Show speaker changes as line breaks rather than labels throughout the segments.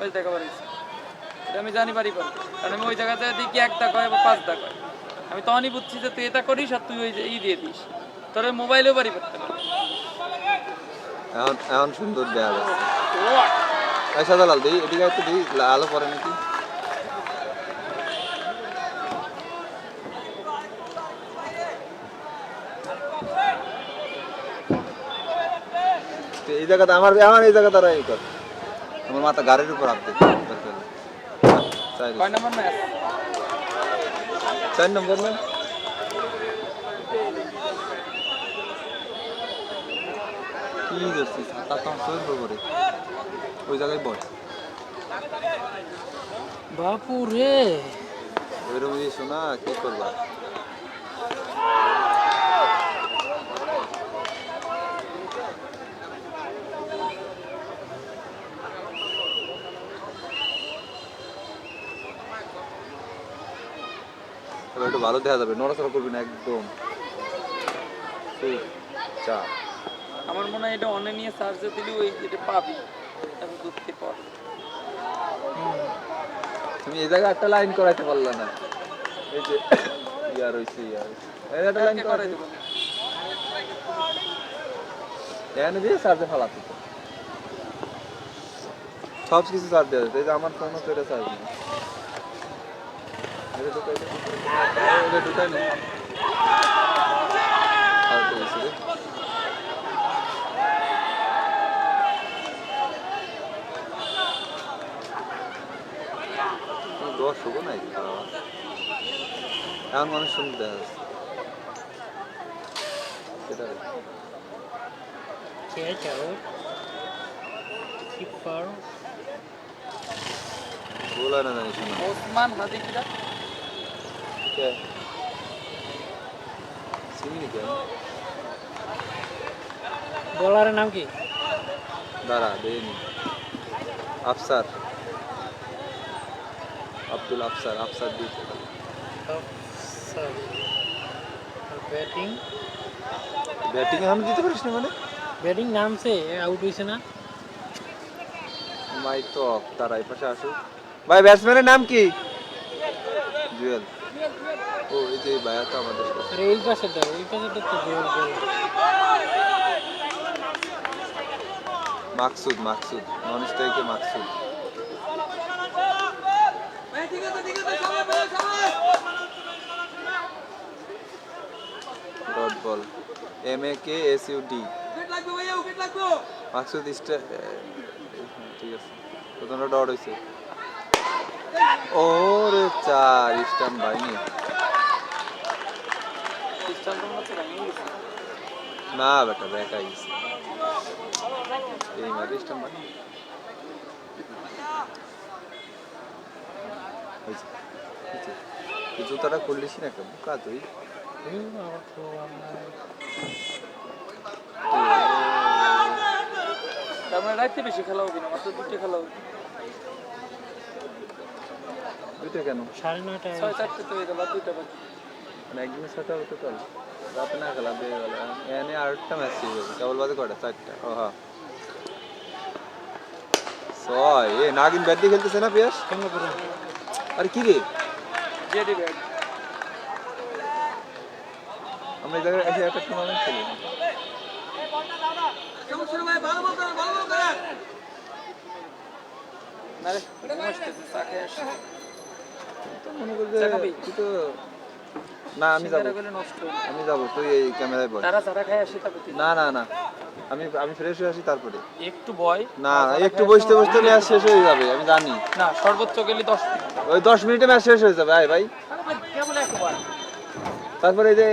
পাঁচ দেখা পারিস এটা আমি জানি পারি পারি কারণ আমি ওই জায়গাতে দেখি 1 টাকা হয় বা 5 টাকা হয় আমি তখনই বুঝছি যে তুই এটা করিস আর তুই ওই যে দিয়ে দিস তোর মোবাইলেও পারি করতে পারবি
এখন এখন সুন্দর দেয়া যাচ্ছে সাদা লাল দিই এদিকে একটু দিই আলো পরে নাকি এই জায়গাটা আমার এই জায়গাটা রাই কর আমার মাথা গাড়ির উপর আপনি
কয় নম্বর ম্যাচ
4 নম্বর না কি করছিস তা তো সরব করে ওই জায়গায় বল
বাপু রে
ওইরকম যে শোনা কি করবা এবার একটু ভালো দেখা যাবে নড়াচড়া করবি না একদম চা
আমার মনে হয় এটা অনে নিয়ে চার্জে দিলে ওই এটা পাবি আমি দুধকে পর
তুমি এই জায়গায় একটা লাইন করাইতে পারলা না এই যে ইয়ার হইছে এই একটা লাইন করাই দেব এখানে দিয়ে চার্জে ফেলাতে সব কিছু চার্জ দেওয়া যায় এই যে আমার ফোনও তো এটা চার্জ নেই এটা ঢুকাই নেই আর তো হয়েছে রে দর্শকও নাই এখন মানুষ সুন্দর দেখা যাচ্ছে সেটা বলা না জানিস না
ওসমান হাদিকিরা
কে চিনি কে
বলারের নাম কি
দাঁড়া দেয়নি আফসার আব্দুল আফসার দিয়েছে
ব্যাটিং
ব্যাটিং আমি দিতে পারিস না মানে
ব্যাটিং নামছে আউট হইছে না
মাই তো তারা এই পাশে আসুক ভাই ব্যাটসম্যানের নাম কি জুয়েল ও এই যে ভাইয়া তো আমাদের
আরে এই পাশেটা তো জুয়েল
মাকসুদ নন স্ট্রাইকে Maksud dot ball MAKSUD Maksud ঠিক আছে প্রথমটা ডট হয়েছে ওরে 4 স্টাম্প ভাইনি না বেটা ব্যাক আইছে এই মারি স্টাম্প ভাই জুতাটা খুললিস না একটা বুকা তুই
তারপরে রাইতে বেশি খেলা হবে না মাত্র 2টা খেলা হবে
দুইটা কেন
9:30 6:30 তো হয়ে গেল 2টা বাকি
মানে একদিনের সাথে হতে চল রাতে না খেলা দিয়ে গেল এনে আরেকটা ম্যাচ ছিল কেবল বাদে কয়টা 4টা ও হ্যাঁ ছয় এ নাগিন ব্যাট দিয়ে খেলতেছে না পিয়াস আরে কি রে
জেডি ব্যাট
আমরা এই জায়গায় এসে একটা টুর্নামেন্ট খেলি
না রে মস্ত সাকে আসে
মনে করতে তুই তো না আমি যাব তুই এই ক্যামেরায় বল
তারা খায় আসে তারপর
না আমি ফ্রেশ হয়ে আসি তারপরে
একটু বয়
না একটু বসতে ম্যাচ শেষ হয়ে যাবে আমি জানি
না সর্বোচ্চ গেলে 10 মিনিট
ওই 10 মিনিটে ম্যাচ শেষ হয়ে যাবে ভাই
কেবল একবার
তারপরে এই যে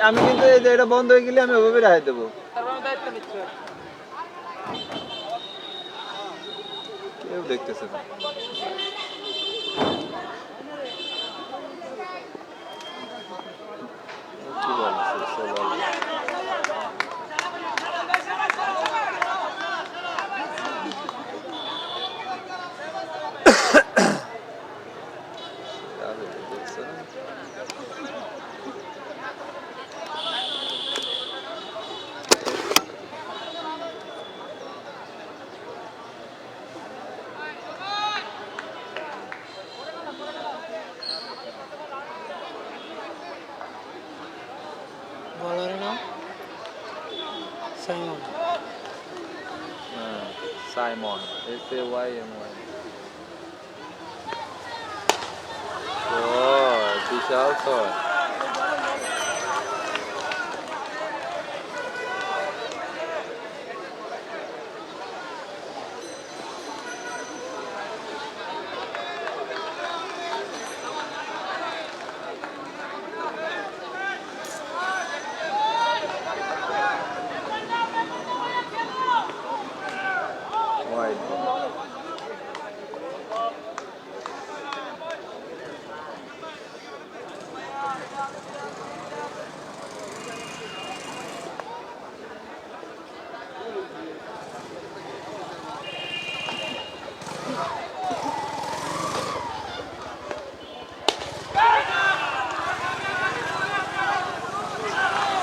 আমি কিন্তু এই যে এটা বন্ধ হয়ে গেলে আমি ওভাবে রাখে দেবো
তারপর আমি দায়িত্ব নিচ্ছি
কেউ দেখতেছে না কি বলছিস সাইমন, SAYMON। বিশাল ছয়। Wide ball.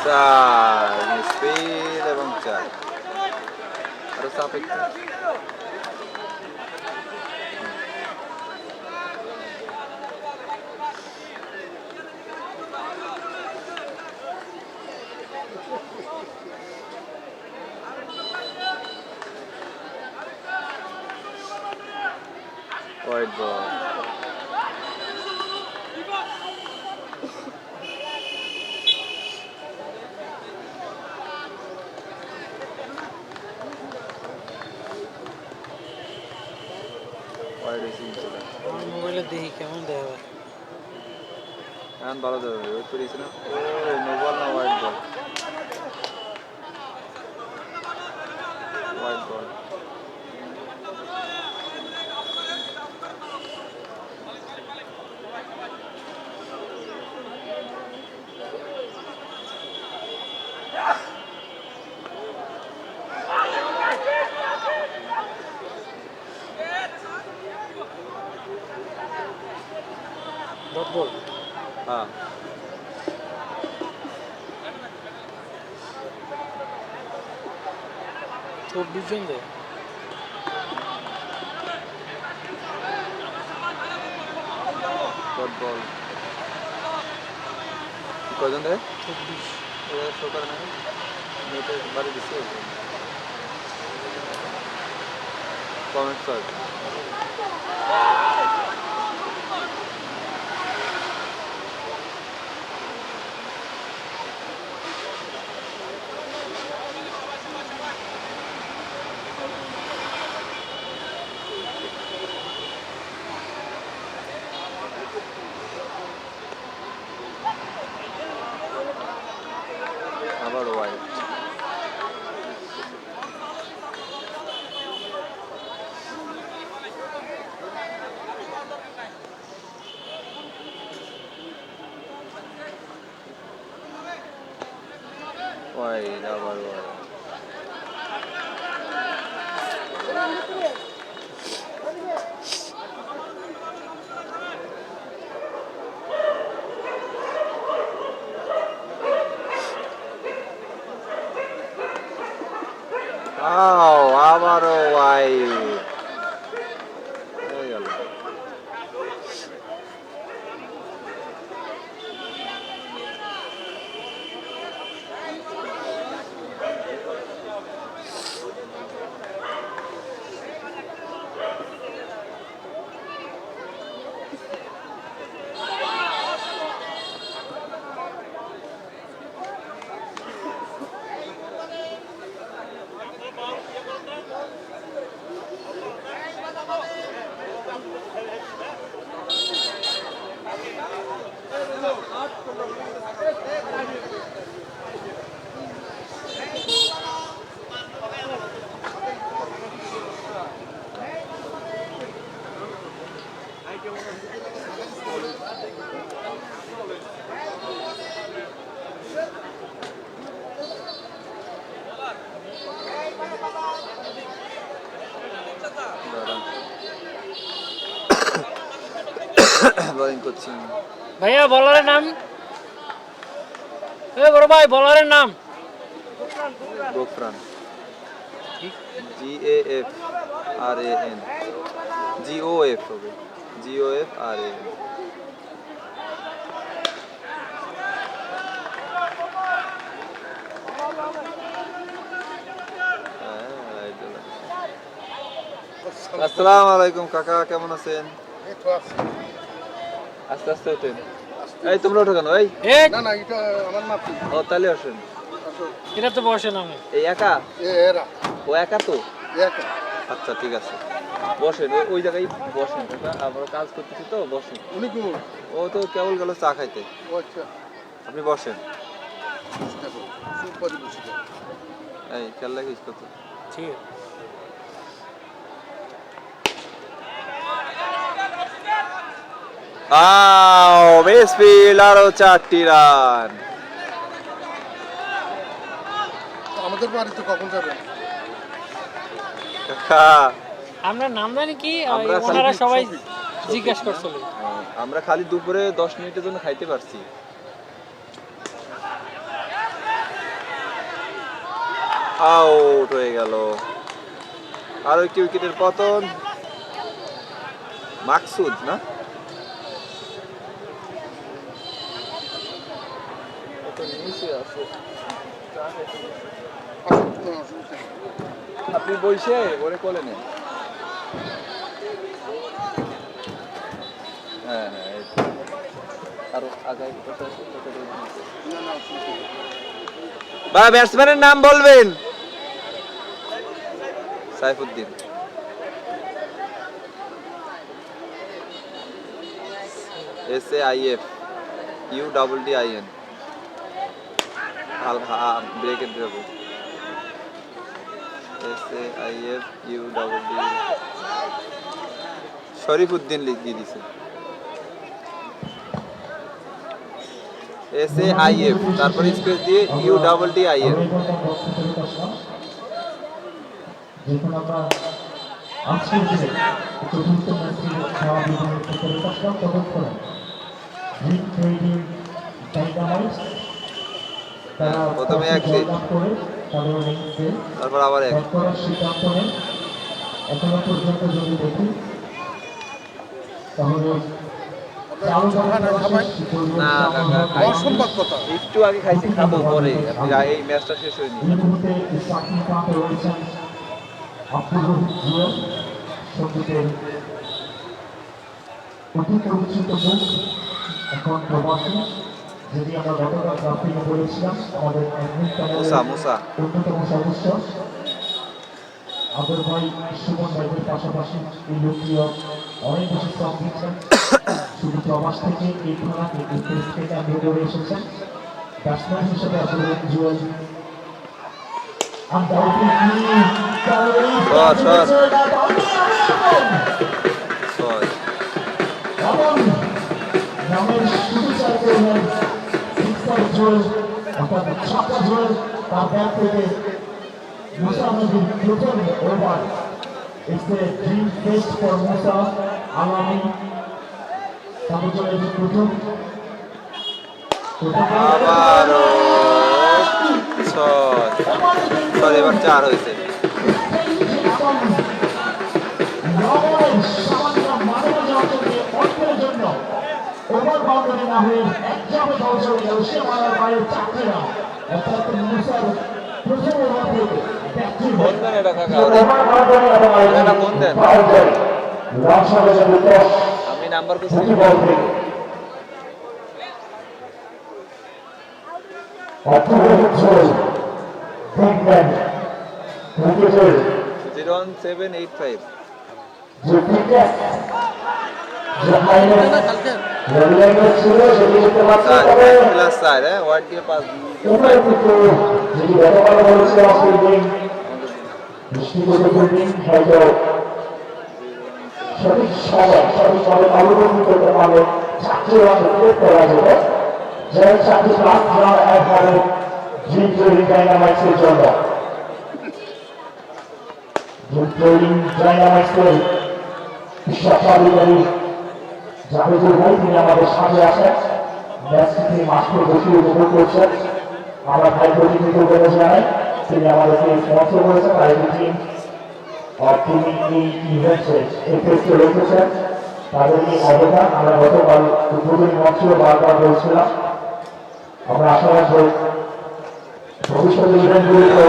চার মিসফিল এবং চার আরো চাপ একটু হোয়াইট বল হোয়াইট রেসিং চলে
আমার মোবাইলে দেখি কেমন দেওয়া
এখন ভালো দেবে ওয়েট করিয়েছি না ও নো বল না white ball white ball
dot ball
হ্যাঁ
তোর দুজন দে
ডট বল কজন দেয়
24
শো করে না নেটে বাড়ি দিচ্ছে কমেন্ট কর আবার হোয়াইট হোয়াইট আবার হোয়াইট আবারও হোয়াইট হয়ে গেল বোলিং করছি
ভাইয়া বলারের নাম এ বড় ভাই বলারের নাম
গোফরান GAFRAN GOF হবে GOFRAN হ্যাঁ রাইট আসসালামু আলাইকুম কাকা, কেমন আছেন? আস্তে আস্তে ওঠেন। এই তোমরা ওঠো কেন? এই
না না এটা আমার নাতি
ও তাহলে আসেন।
এটা তো বসে নামে।
এই একা?
এরা
ও একা তো?
একা
আচ্ছা ঠিক আছে, বসেন ওই জায়গায় বসেন কাকা, আমরা কাজ করতেছি তো, বসেন।
উনি কোন
ও তো কেবল গেল চা খাইতে,
ও আচ্ছা
আপনি বসেন।
দেখো চুপ করে বসে যাও।
এই খেয়াল রাখিস কত।
ঠিক আছে।
বেসফিল্ড আরো 4টি রান।
আমাদের বাড়িতে কখন যাবেন?
কাকা
আপনার নাম জানি কি?
আমরা
ওনারা
খালি
সবাই জিজ্ঞাসা করছিল।
আমরা খালি দুপুরে 10 মিনিটের জন্য খাইতে পারছি। আউট হয়ে গেল। আর একটি উইকেটের পতন। মাকসুদ না, আপনি বইসে ওরে কোলে নেন। হ্যাঁ হ্যাঁ, এই তো। আরো আগায় বা ব্যাটসম্যানের নাম বলবেন। সাইফুদ্দিন। SAIF UDDIN ব্রেকেট দেবো। SAIF UDD শরীফুদ্দিন লিখিয়ে দিছে। SAIF তারপরে স্পেস দিয়ে UDDIN।
যখন আমরা আজকের দিনে চতুর্থ ম্যাচটি খেলা বিভাগের ক্ষেত্রে কাজটা তদন্ত করেন ড্রিম ট্রেডিং ডাইনামাইটস, তারা
প্রথমে এক হিট,
করে তাদের ইনিংসে
তারপর আবার এক।
ব্যাট করার সিদ্ধান্ত নেন। এখনো পর্যন্ত যদি দেখি তাহলে
না কাকা,
অসম্ভব কথা।
একটু আগে খাইছি, খাবো পরে। আপনি এই ম্যাচটা শেষ হয়নি।
এই মুহূর্তে স্টার্টিং কাপে রয়েছেন আব্দুল রহিম জুয়েল, সঙ্গীতের অতি পরিচিত মুখ, এখন প্রবাসী, যদি আমরা গতকাল গ্রাফিকে বলেছিলাম আমাদের অ্যাডমিন
মুসা
প্যানেলের
মুসা
অন্যতম সদস্য আদর ভাই সুমন ভাইদের পাশাপাশি এই লোকপ্রিয় অনেক বেশি শ্রম দিচ্ছেন। শুধু প্রবাস থেকে এই খেলাকে এই টেস্ট থেকে আগে ধরে এসেছেন। ব্যাটসম্যান হিসেবে আব্দুল রহিম জুয়েল
ছয়।
নামের শুধু চাইতে হলেন সিক্সার জুয়েল, অর্থাৎ ছাপা জুয়েল, তার ব্যাট থেকে মুসা নদীর প্রথম over. It's a dream fest for Musa Alami. তাদের জন্য এটি প্রথম।
আবারও ছয়। সরি, এবার 4 হয়েছে।
ওভার বাউন্ডারি না হয়ে একদম বল চলে গেল, সে মারার বাইরে 4 রান। অর্থাৎ মুসার প্রথম ওভার থেকে
কোন দেন এটা কাকা? এটা কোন দেন? আমি নাম্বার করছি।
অর্থ
01785। প্লাস 4, হ্যাঁ, ওয়ার্ড দিয়ে 5
সঠিক সময় সঠিকভাবে অবলম্বন করতে পারলে 4 রান করা যাবে। যারা 4 প্লাস রান একবারে ড্রিম ট্রেডিং ডাইনামাইটসের জন্য। ড্রিম ট্রেডিং ডাইনামাইটসের বিশ্বকাপী জাভেদুল ভাই, তিনি আমাদের সাথে আছেন। ম্যাচটি তিনি মাঠে বসে উপভোগ করছেন। আমরা ভাই প্রতিনিধিত্ব জানাই, তিনি আমাদেরকে স্পন্সর করেছেন। আইডি টিম তিনি এই ইভেন্টে এই টেস্টে রেখেছেন, তাদের এই অবদান আমরা গতকাল উদ্বোধনী মঞ্চে বারবার বলছিলাম। আমরা আশা রাখবো ভবিষ্যতে ইভেন্টগুলিতে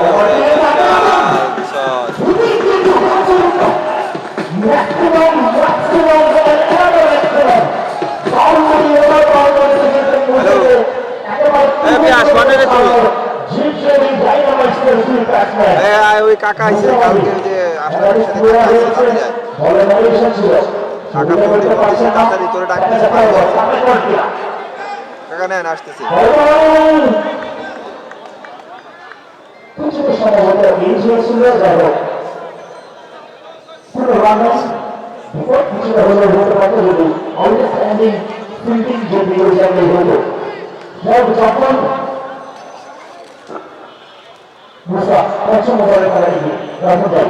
ওই কাকা আইছে কালকে যে আসলে কাকা বলতে পারছে তাড়াতাড়ি তোরে ডাকতেছে কাকা নেন আসতেছে
কিছুটা সময় হতে ইউজ হয়েছিল যাই হোক কোনো রানার্স বিপদ কিছুটা হলে হতে পারতো যদি আউটস্ট্যান্ডিং ফিল্ডিং যদি ওই জায়গায় হতো যখন মুসা প্রথম ওভারে খেলা দিবে রাখুন যাই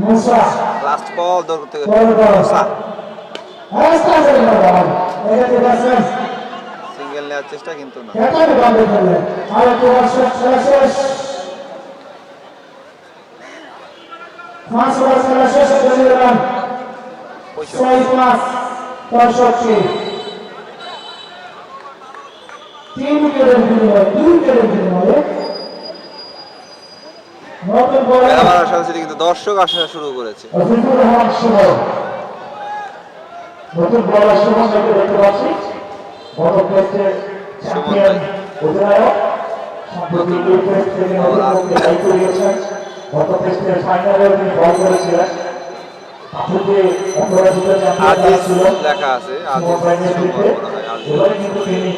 মুসা
লাস্ট বল দৌড় করতে
মুসা আস্তে আস্তে বাবা এটাতে বাসেন
সিঙ্গেল নেওয়ার চেষ্টা কিন্তু না
কেটে বন্ধ করলে আর একটু শেষ পাঁচ ওভার খেলা শেষ করে দিলাম 6-5 তিন উইকেটের বিনিময়ে 2 উইকেটের বিনিময়ে নতুন বল
আবার আসার সাথে কিন্তু দর্শক আসা শুরু করেছে
আজিজুর রহমান সুমন নতুন বল সুমন দেখতে পাচ্ছি গত টেস্টের চ্যাম্পিয়ন অধিনায়ক সম্প্রতি এই টেস্ট থেকে নতুন দায়িত্ব নিয়েছেন গত টেস্টের ফাইনালে তিনি বল করেছিলেন আপনাকে অপরাজিত চ্যাম্পিয়ন ছিল
লেখা আছে
এবারে কিন্তু তিনি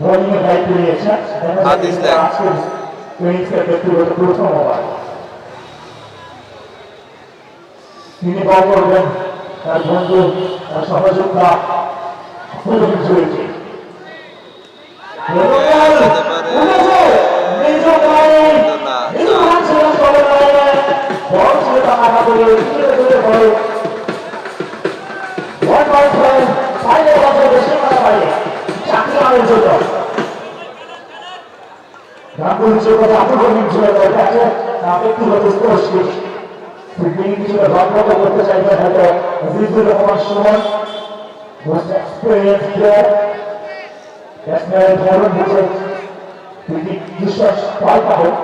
বোলিংয়ের দায়িত্ব নিয়েছেন আজকের ইনিংসের ব্যক্তিগত প্রথম ওভার তিনি বল করবেন তার বন্ধু তার সহযোগিতা জড়িত ব্যক্তিগত স্পর্শী কিছুটা ভাবমত করতে চাইবেন হয়তো Azizur Rahman Sumon most experience player ব্যাটসম্যানের ধরন বুঝে তিনি বিশ্বাস পাল্টা হোক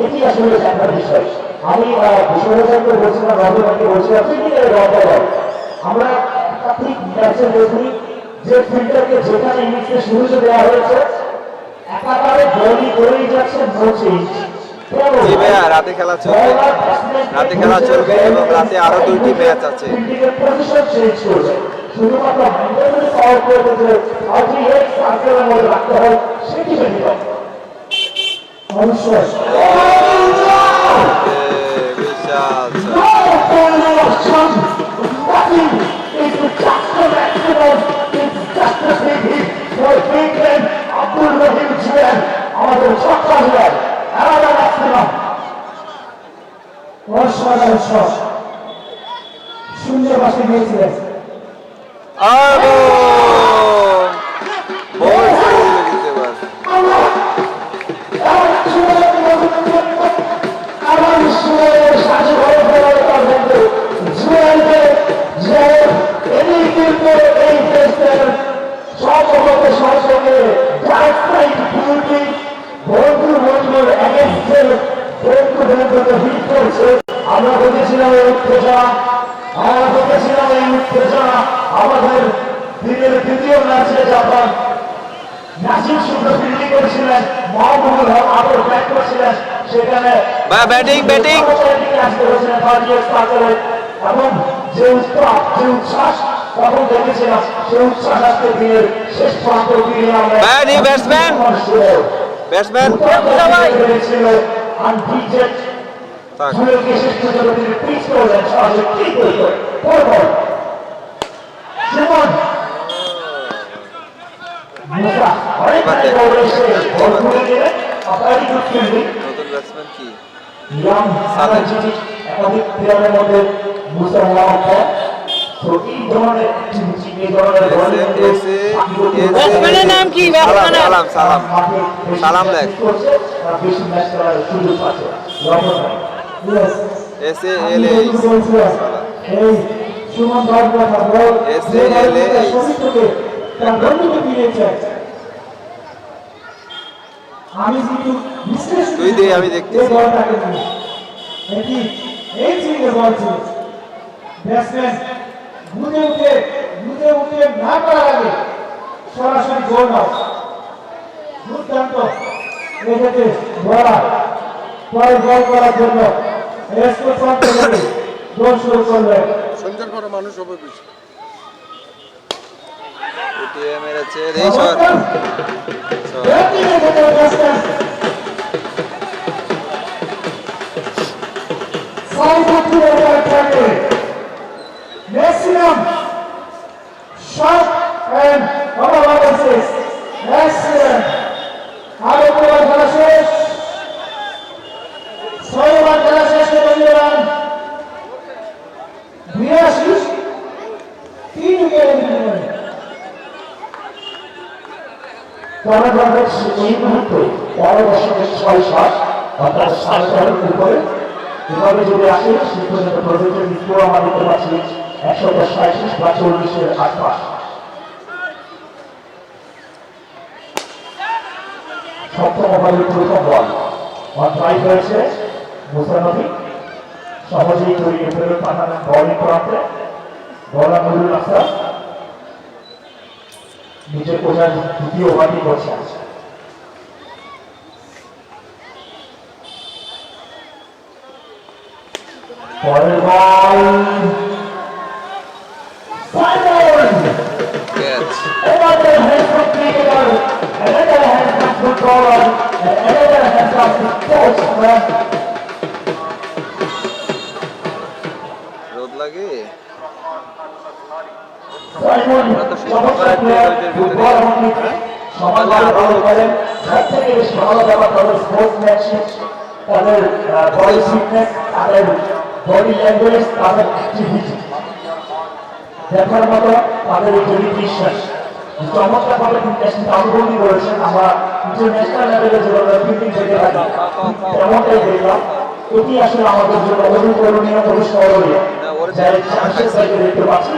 এটি আসলে জানার বিষয় আমি বিশ্ববিদ্যালয়কে বলছিলাম রবীন্দ্রকে বলছিলাম আমরা একাধিক ম্যাচে দেখি যে ফিল্ডারকে যেখানে ইনিংসে সুযোগ দেওয়া হয়েছে একাধারে বলই করেই যাচ্ছে নো চেঞ্জ
জি ভাইয়া রাতে খেলা চলবে এবং রাতে আরো 2টি ম্যাচ আছে
পজিশন চেঞ্জ করবে শুধুমাত্র হ্যান্ডেল পাওয়ার করে দিলে আজই এক সার্কেলের মধ্যে রাখতে হয় সেটি বেরিয়ে যাবে অবশ্যই আব্দুল রহিম ছিলেন আমাদের ছক্কা ছিলেন শূন্য পাশে গিয়েছিলেন আমরা দেখেছিলাম এই উত্তেজনা আমাদের দিনের দ্বিতীয় ম্যাচে জাপান নাসির সুন্দর ফিল্ডিং করেছিলেন মাহবুবুল হক আবার ব্যাট করেছিলেন সেখানে
ব্যাটিং
আসতে হয়েছিলেন এবং যে উচ্ছ্বাস তখন দেখেছিলাম সেই উচ্ছ্বাস আজকে দিনের শেষ প্রান্ত দিয়ে আমরা
ব্যাটসম্যান
ছিল আনবিটেড জুয়েলকে শেষ পর্যন্ত তিনি পিচ করলেন সরাসরি ক্লিক করে পরপর সুমন মুসা অনেকখানি বল এসে বল তুলে দিলেন অপারি গুড ফিল্ডিং
নতুন ব্যাটসম্যান কি
ইয়াং সালাজিটি একাধিক প্লেয়ারের মধ্যে মুসা মোহাম্মদ তো এই ধরনের
ব্যাটসম্যানের নাম কি
সালাম লেখ
বেশি ম্যাচ খেলার সুযোগ পাচ্ছে এই সুমন
আমি দেখতেছি
এই ছিল বল ছিল ব্যাটসম্যান বুঝে উঠে না করার আগে সরাসরি গোল দাও দুর্দান্ত এটাকে ধরা পরে গোল করার জন্য স্কোর প্রান্ত করে গোল শুরু করলেন
সন্ধ্যার পরে মানুষ হবে বেশি।
উঠিয়ে মেরেছে এই shot
Maximum shot and analysis. Excellent. আরো পুরো খেলা শেষ 6 ওভার খেলা শেষ করে রান 82 3 উইকেট নিলেন বাংলাদেশ এই মুহূর্তে 12.6 শট অর্থাৎ 7 উপরে এভাবে যদি আসে সেই পর্যন্ত প্রজেক্টের স্কোর আমরা দেখতে পাচ্ছি 186 বা 40-এর আশপাশ। সপ্তম ওভারের প্রথম বল ট্রাই হয়েছে মুসানবী সহজেই তৈরি ফেরত পাঠানো বলিং প্রান্তে বলার নুরুল আফসার নিজের কোচার দ্বিতীয় ওভারটি করছেন পরের ball
catch
another hands-off cricketer, another hands-off footballer, and another hands-off sportsman.
রোদ লাগে
Simon, চমৎকার player, ফুটবল এবং ক্রিকেট সমানভাবে ভালো করেন। সব থেকে বেশি ভালো ব্যাপার তাদের স্পোর্টসম্যানশিপ, তাদের বডি ফিটনেস, তাদের বডি ল্যাঙ্গুয়েজ, তাদের অ্যাক্টিভিটি দেখার মতো তাদের এই ডেডিকেশন চমৎকার ভাবে ন্যাশনাল অংশগ্রহণ করেছেন। আমরা ইন্টারন্যাশনাল লেভেলে যেভাবে ফিল্ডিং থেকে থাকি তেমনটাই দেখলাম। এটি আসলে আমাদের জন্য অনুকরণীয় অনুসরণীয় যাই চান্সের সাইডে দেখতে পাচ্ছি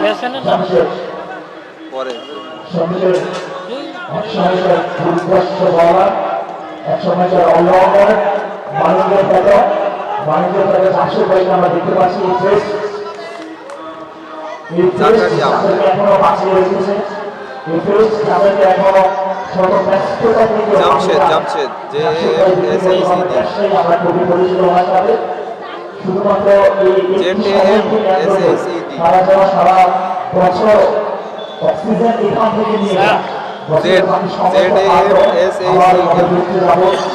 চান্সের
পরে
সঙ্গীতের এক সময়কার দুর্দর্শ বলার এক সময়কার অলরাউন্ডার বাণিজ্যের পথে চান্সের বাইকে আমরা দেখতে পাচ্ছি এই ফেস এখনো বাঁচিয়ে রেখেছে এই ফেস তাদেরকে এখনো শত ব্যস্ততা থেকে
জামশেদ
আমরা খুবই পরিচিত ওনার সাথে শুধুমাত্র সারা যাওয়া সারা বছর অক্সিজেন এখান থেকে নিয়ে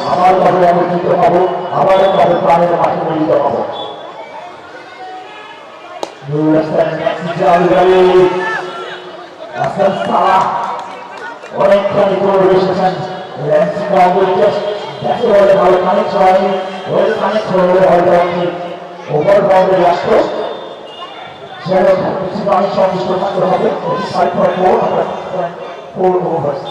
আবার কবে আমন্ত্রিত হবো আবার কবে প্রাণের মাঠে মিলিত হবো অনেকখানি করে এসেছেন একেবারে ভালো কানেক্ট হয়নি ওই কানেক্ট হলে হয়তো আপনি ওভার বাউন্ডে আসতো সেটা কিছু অনেক সন্তুষ্ট থাকতে হবে 5.4 overs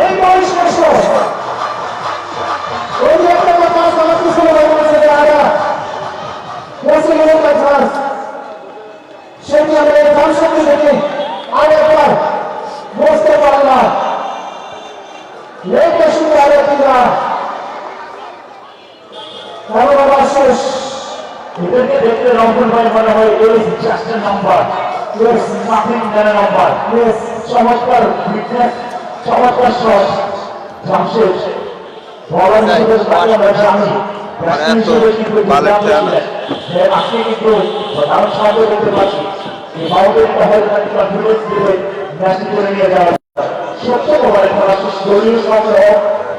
এই বয়স ওই একটা কথা সমস্ত সেটি আমরা ধান শক্তি থেকে আরেকবার বুঝতে পারলাম লেখে শুধু আরেকটা কারো বাবার শেষ এদেরকে দেখতে রংপুর ভাই মনে হয় is just a number is nothing than a number is চমৎকার ফিটনেস চমৎকার শট জামশেদ বলার হিসেবে আমরা জানি ব্যাটসম্যান হিসেবে কিন্তু আজকে কিন্তু দারুণ সাহায্য করতে পারছি এই বাউন্ডারিটা হয়তো তাকে কনফিডেন্স দেবে ম্যাচটি করে নিয়ে যাওয়া সত্য ওভারে খেলা শেষ দলীয় সংগ্রহ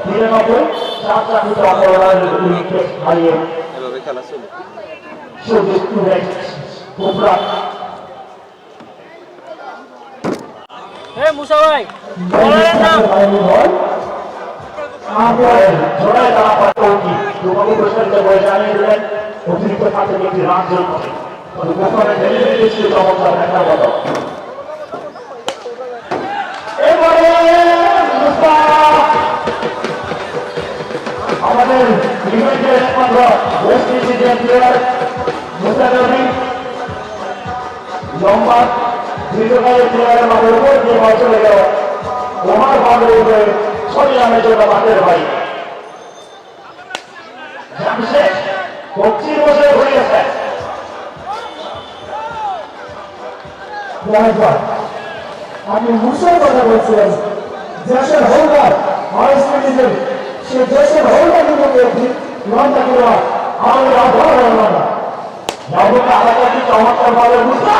93 4 অপরাধের উইকেট হারিয়ে
এভাবে খেলা চলে
সুজিত কোবরা
মুসা ভাই বলারের নাম
জোড়ায় তারা পাঠ্যকি দুবাবু প্রশ্নকে বলে জানিয়ে দিলেন অতিরিক্ত খাতে একটি রান জল করে তবে গোপনে ডেলিভারি ছিল চমৎকার দেখার মতো এবারে আমাদের ইভেন্টের একমাত্র ওয়েস্ট ইন্ডিজের প্লেয়ার মুস্তাফিজ লম্বা দীর্ঘকালের প্লেয়ারের মাঠের উপর দিয়ে বল চলে গেল ওমার বাঁধের উপরে সরিয়ামের জন্য মাঠের বাড়ি জামশেদ কচ্ছির বসে ঘুরিয়েছে
আমি মুসার কথা বলছিলেন দেশের হোল্ডার অস্ট্রেলিয়ার সে দেশের হোল্ডার কিন্তু লন্ডা করা
আমাদের অধর হল না নবকা আলাদা চমৎকার ভাবে মুসা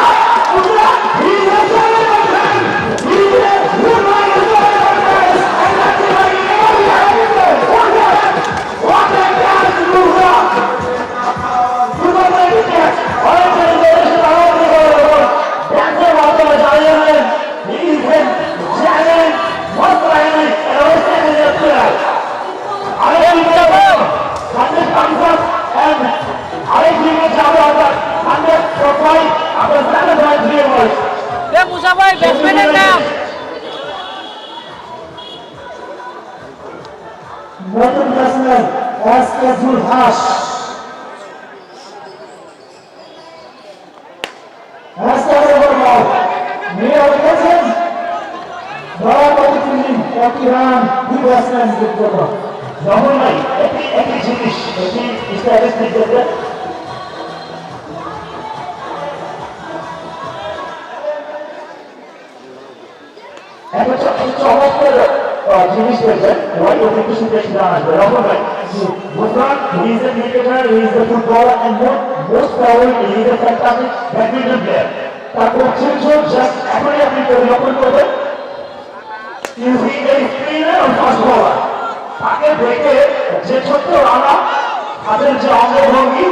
মুসা ভাই ব্যাটসম্যানের নাম
নতুন ব্যাটসম্যান এসকেজুল হাস এসকেজুল বল নিয়ে গেছেন বরাবর তিনি একটি রান দুই ব্যাটসম্যান যুক্ত
যখন ভাই একটি জিনিস এটি স্ট্যাটিস্টিক দেখবে একটা চমৎকার জিনিস রয়েছে ভাই ওকে একটু শুনতে জানা আসবে রহমান ভাই বুঝলাম he is a cricketer he is a footballer and most powerful he is a fantastic badminton player তার কোচিং জাস্ট এখনই আপনি পরিবর্তন করবেন is he a spinner or fast bowler তাকে দেখে যে ছোট্ট রানা তাদের যে অঙ্গভঙ্গি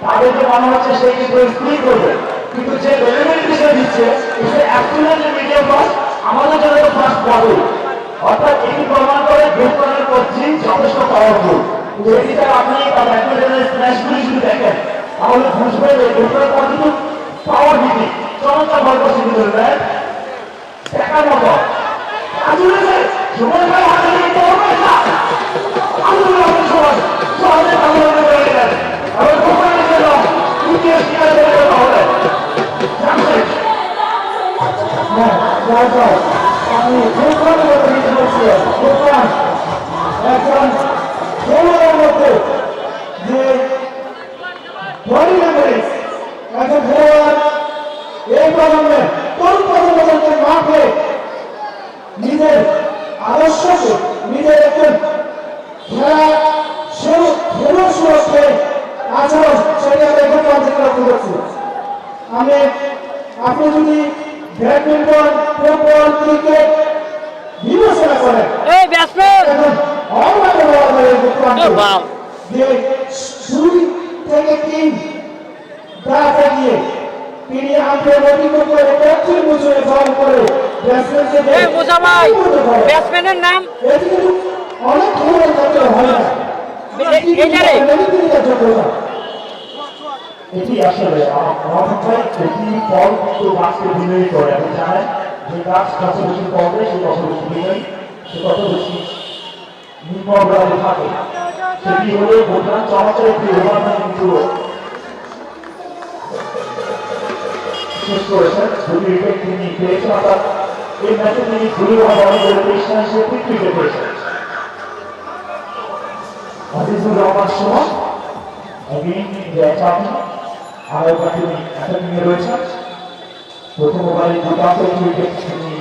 তাদেরকে মনে হচ্ছে সে কিন্তু স্পিন করবে কিন্তু যে ডেলিভারি সে দিচ্ছে সে অ্যাবসলিউটলি মিডিয়াম ফাস্ট আমাদের জন্য তো ফাস্ট বল অর্থাৎ এটি প্রমাণ করে বেসবলের কোচিং যথেষ্ট পাওয়ারফুল যদি তার আপনি তার ব্যাডমিন্টনের স্ম্যাশগুলি যদি দেখেন তাহলে বুঝবেন যে বেসবলের কতটুকু পাওয়ার দিতে চমৎকার বল করছে কিন্তু দেখার মতো আসলে যুবক ভাই হাতে নিতে হবে না আসলে আপনি সবাই সহজে ভালো করে গেলেন আবার কোথায় গেল তৃতীয় শিকার করে গেল হবে জানছেন
আমি খুব ভালো করে দিতে পারছি একজন খেলোয়াড়ের মধ্যে যে বডি ল্যাঙ্গুয়েজ একজন খেলোয়াড় এই প্রজন্মে তরুণ প্রজন্মের মাঠে নিজের আদর্শকে নিজের একজন খেলোয়াড় সুরক্ষে আচরণ সেটা এখন লক্ষ্য করছি আপনি যদি ব্যাডমিন্টন ফুটবল ক্রিকেট বিবেচনা করেন
এই ব্যাটসম্যান
যে 2 থেকে 3 দাঁড়াতে গিয়ে তিনি আম্পায়ার রেটিং করে ক্যাপ্টেন বুঝে বল করে ব্যাটসম্যানকে
এই মুসা ভাই ব্যাটসম্যানের নাম
এটি কিন্তু অনেক খেলোয়াড় করতে হয় না
এইটারে
এটি আসলে আমার ভাই এটি ফল তো গাছকে বিনয়ী করে আপনি জানেন যে গাছ গাছে বেশি ফল দেয় সে কত বেশি বিনয়ী সে কত বেশি নিম্নগ্রামে থাকে সেটি হলো ভোটার চমৎকার একটি ওভার কিন্তু শেষ করেছেন যদি উইকেট তিনি পেয়েছেন অর্থাৎ এই ম্যাচে তিনি 2 ওভার বল করে 23 রান সে 3 উইকেট পেয়েছেন Azizur Rahman Suman again the attacking আরো তিনি অ্যাটাকিং এ রয়েছেন প্রথম ওভারে দুটো উইকেট তিনি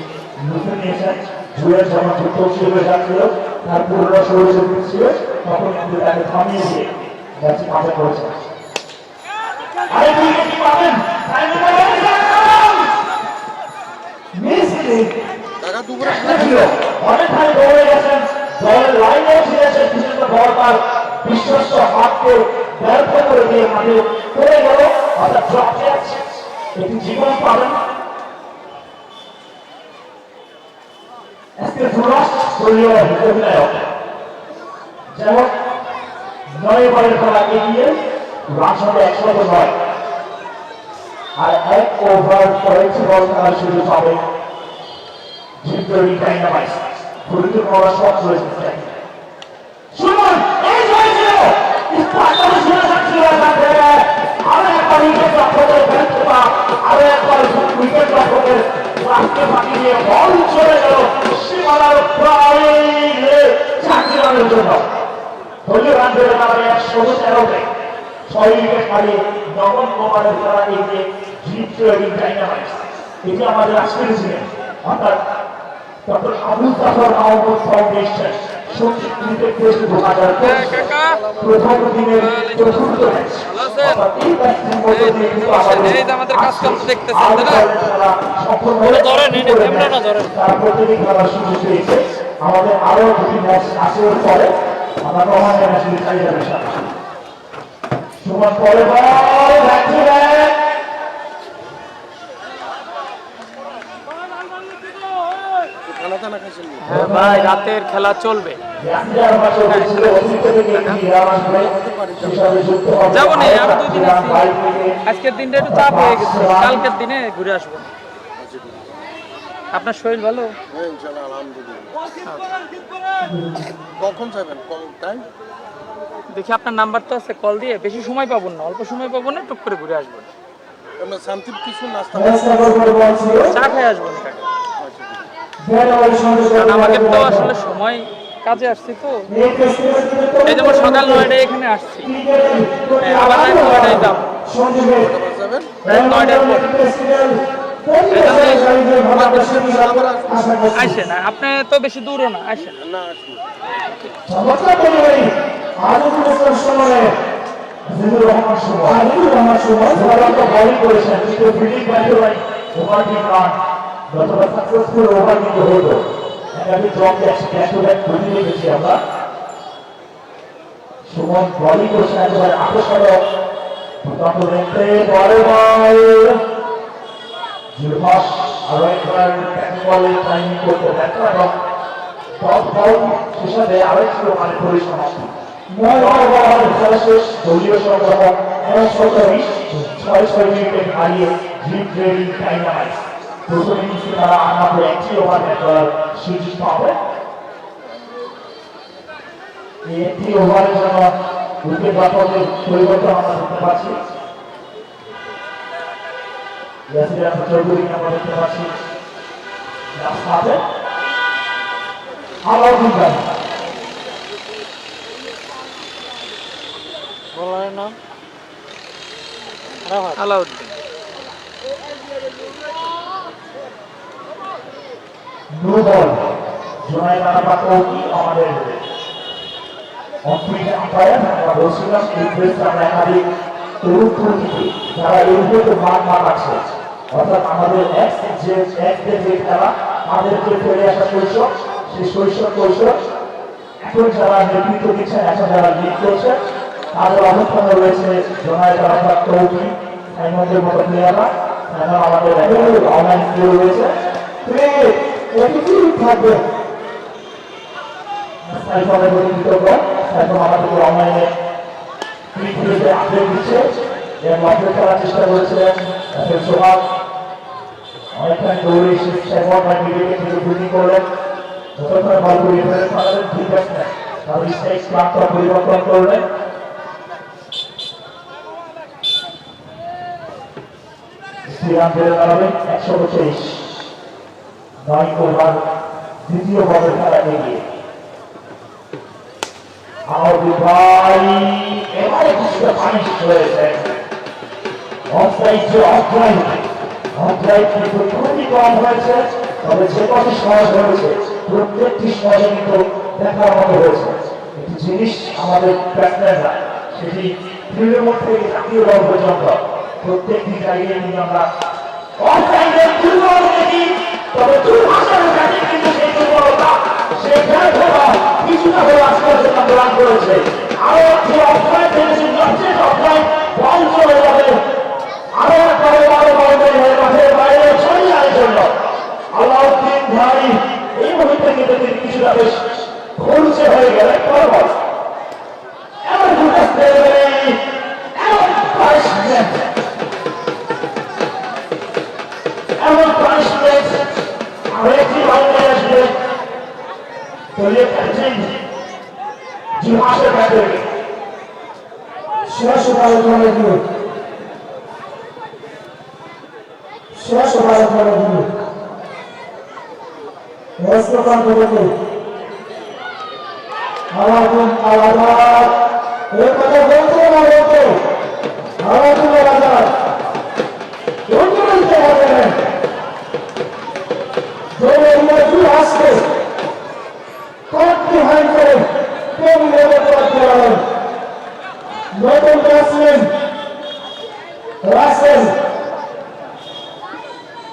লুফে নিয়েছেন জুয়েল যখন যুক্ত হিসেবে যাচ্ছিল তার পুরোটা শরীরে ছিল তখন কিন্তু তাকে থামিয়ে দিয়ে ম্যাচে পাশে করেছেন আরে উইকেট পাবেন মিসলি
টাকা দুপুরে
অনেক ভাই দৌড়ে গেছেন দলের লাইনেও ছিলেছেন কিন্তু বল তার বিশ্বস্ত হাতকে ব্যর্থ করে দিয়ে মাঠে পড়ে গেল অর্থাৎ ড্রপ ক্যাচ একটি জীবন পাবেন আজকে সুরাজ দলীয় অধিনায়ক যেমন 9 ওভারের খেলা এগিয়ে রান সংখ্যা 109 আর 1 ওভার পরে বল খেলার সুযোগ পাবে জিম্পরি ডাইনামাইট গুরুত্ব করার সব রয়েছে শুনুন এই হয়েছিল স্পার্টার সুরাজ ছিল আমরা একটা উইকেট লক্ষ্য করে করা আরো একবার উইকেট রক্ষকের রাস্তে ফাঁকি দিয়ে বল চলে গেল সীমানার বাইরে 4 রানের জন্য। দলীয় রান বেড়ে দাঁড়াবে 113-তে। 6 উইকেট হারিয়ে নবম ওভারের খেলা এগিয়ে জিপ ট্রেডিং ডাইনামাইটস। এটি আমাদের আজকের ছিলেন অর্থাৎ ডক্টর আবুল জাফর মাহমুদ ফাউন্ডেশন সত্যি ক্রিকেট টেস্ট 2000 প্রথম দিনের চতুর্থ ম্যাচ। অর্থাৎ এই ম্যাচটির মধ্যে দিয়ে কিন্তু
আমাদের কাজ কাম দেখতেছেন
তার প্রতিটি খেলার সুযোগ পেয়েছে। আমাদের আরো দুটি ম্যাচ আছে পরে আমরা রহমানের ম্যাচ চাই যাবে সাথে সুমন পরে বল
খানা টানা খাইছেন নি?
হ্যাঁ ভাই, রাতের খেলা চলবে।
যাবো না, আরো 2 দিন আছি। আজকের দিনটা একটু চাপ হয়ে গেছে, কালকের দিনে ঘুরে আসবো। আপনার শরীর ভালো?
হ্যাঁ ইনশাআল্লাহ আলহামদুলিল্লাহ। কখন যাবেন? টাইম
দেখি আপনার নাম্বার তো আছে, কল দিয়ে বেশি সময় পাবো না, অল্প সময় পাবো না, টুক করে ঘুরে আসবো।
আমরা শান্তি কিছু নাস্তা
চা খেয়ে আসবো না কাকা। কারণ আমাকে তো আসলে সময় কাজে আসছি তো, এই যেমন সকাল 9টায় এখানে আসছি, আবার রাত 9টায় যাবো,
যাবেন?
রাত 9টার পর আসেন। আপনি তো বেশি দূরও না, আসেন।
না আসুন।
সুমন বলিং করেছেন একেবারে আকর্ষণীয় জিলহাস আরো একবার ব্যাটিং বলে টাইমিং করতে ব্যর্থ এবং টপ বল হিসাবে আরেকটি মানে পরিসমাপ্তি 9 ওভারের খেলা শেষ। দলীয় সংগ্রহ 6 উইকেট হারিয়ে জিপ ট্রেডিং ডাইনামাইটস প্রথম ইনিংসে তারা আমাদের 1টি ওভারে সুযোগ পাবে। এই 1টি ওভারের জন্য উইকেট রক্ষকের পরিবর্তন আমরা দেখতে পাচ্ছি। ইয়াসির চৌধুরী আমরা দেখতে পাচ্ছি রাস্তাতে আলাউদ্দিন গাজী।
বলার নাম
আলাউদ্দিন।
নো বল জোনাই নানাপাতি আমাদের অম্পিক আম্পায়ার। আমরা বলছিলাম এই প্রেস আমরা একাধিক তরুণ প্রতিটি যারা এই উপরে মাঠ আছে, অর্থাৎ আমাদের এক যে খেলা আমাদেরকে ফেলে আসা শৈশব, সেই কৈশোর এখন যারা নেতৃত্ব দিচ্ছেন, এখন যারা লিড করছেন, তাদের অবস্থানে রয়েছে জোনাই নানাপাত চৌধুরী, সাইমনের মতো প্লেয়াররা। এখন আমাদের অনলাইন প্লেয়ার রয়েছে থাকবে সাইফনের প্রতিনিধিত্ব সাইফন আমাদেরকে অনলাইনে আপডেট দিচ্ছে এবং আপডেট করার চেষ্টা করেছিলেন সোহাগ। অনেকখানি দৌড়ে এসে সাইফন মিডিয়াকে থেকে ফিল্ডিং করলেন, যতক্ষণে বল করে আমাদের দুই ব্যাটসম্যান তাদের স্ট্রাইক ক্লাবটা পরিবর্তন করলেন। রান বেড়ে দাঁড়াবে 125। 9 ওভার দ্বিতীয় বলের খেলা এগিয়ে আমাদের ভাই এবারে কিছুটা পানিশ হয়েছে। অফসাইড কিন্তু খুবই কম হয়েছে, তবে যে কটি সহজ হয়েছে প্রত্যেকটি সহজে কিন্তু দেখার মতো হয়েছে। একটি জিনিস আমাদের ব্যাটসম্যানরা সেটি ফিল্ডের মধ্যে জাতীয় দল পর্যন্ত প্রত্যেকটি জায়গায় কিন্তু আমরা অফসাইডের দুর্বল দেখি, তবে কিন্তু সেই দুর্বলতা সেই কিছুটা হয়ে আজকে রান করেছে। আরো একটি অফসাইড দেখেছি, অফসাইড বল চলে যাবে আরো একবারে মাঠের বাইরে ছড়িয়ে আনার জন্য আলাউদ্দিন ভাই এই মুহূর্তে কিন্তু কিছুটা বেশ খরচে হয়ে গেলে এমন পানিশমেন্ট আরেকটি বাউন্ডারি আসবে দলীয় ক্যাপ্টেন জিহাসের ব্যাটে শেষ ওভারে
শেষ ওভার করে দিল রেস্ট্রোকান করে আলাদুন আলাদা এই কথা বলতে না বলতে আলাদুন আলাদা বলতে বলতে হবে দোলে মজুর আসবে কট বিহাইন্ড করে টেবিলে বল করেন নতুন ব্যাটসম্যান রাসেল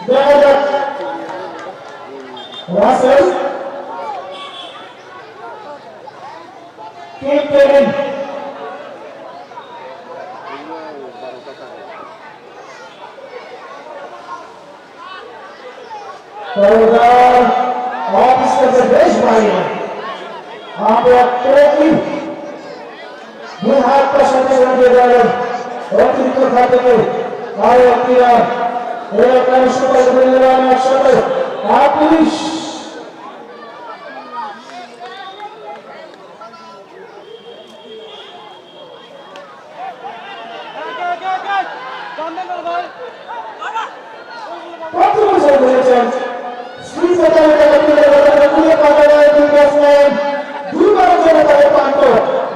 দেখা যাক রাসেল কিপ করেন ऑफिस से बेश भाई आप ट्रेकिंग हाथ का साथे लगे जाए अतिरिक्त खाते के आए किया एक अंश पर मिलने वाला शब्द आप पुलिस প্রথম সে বলেছেন শ্রী সদালে তাকে তুলে পাঠায় দুই ব্যাটসম্যান দুইবার জন্য তাকে পান্ত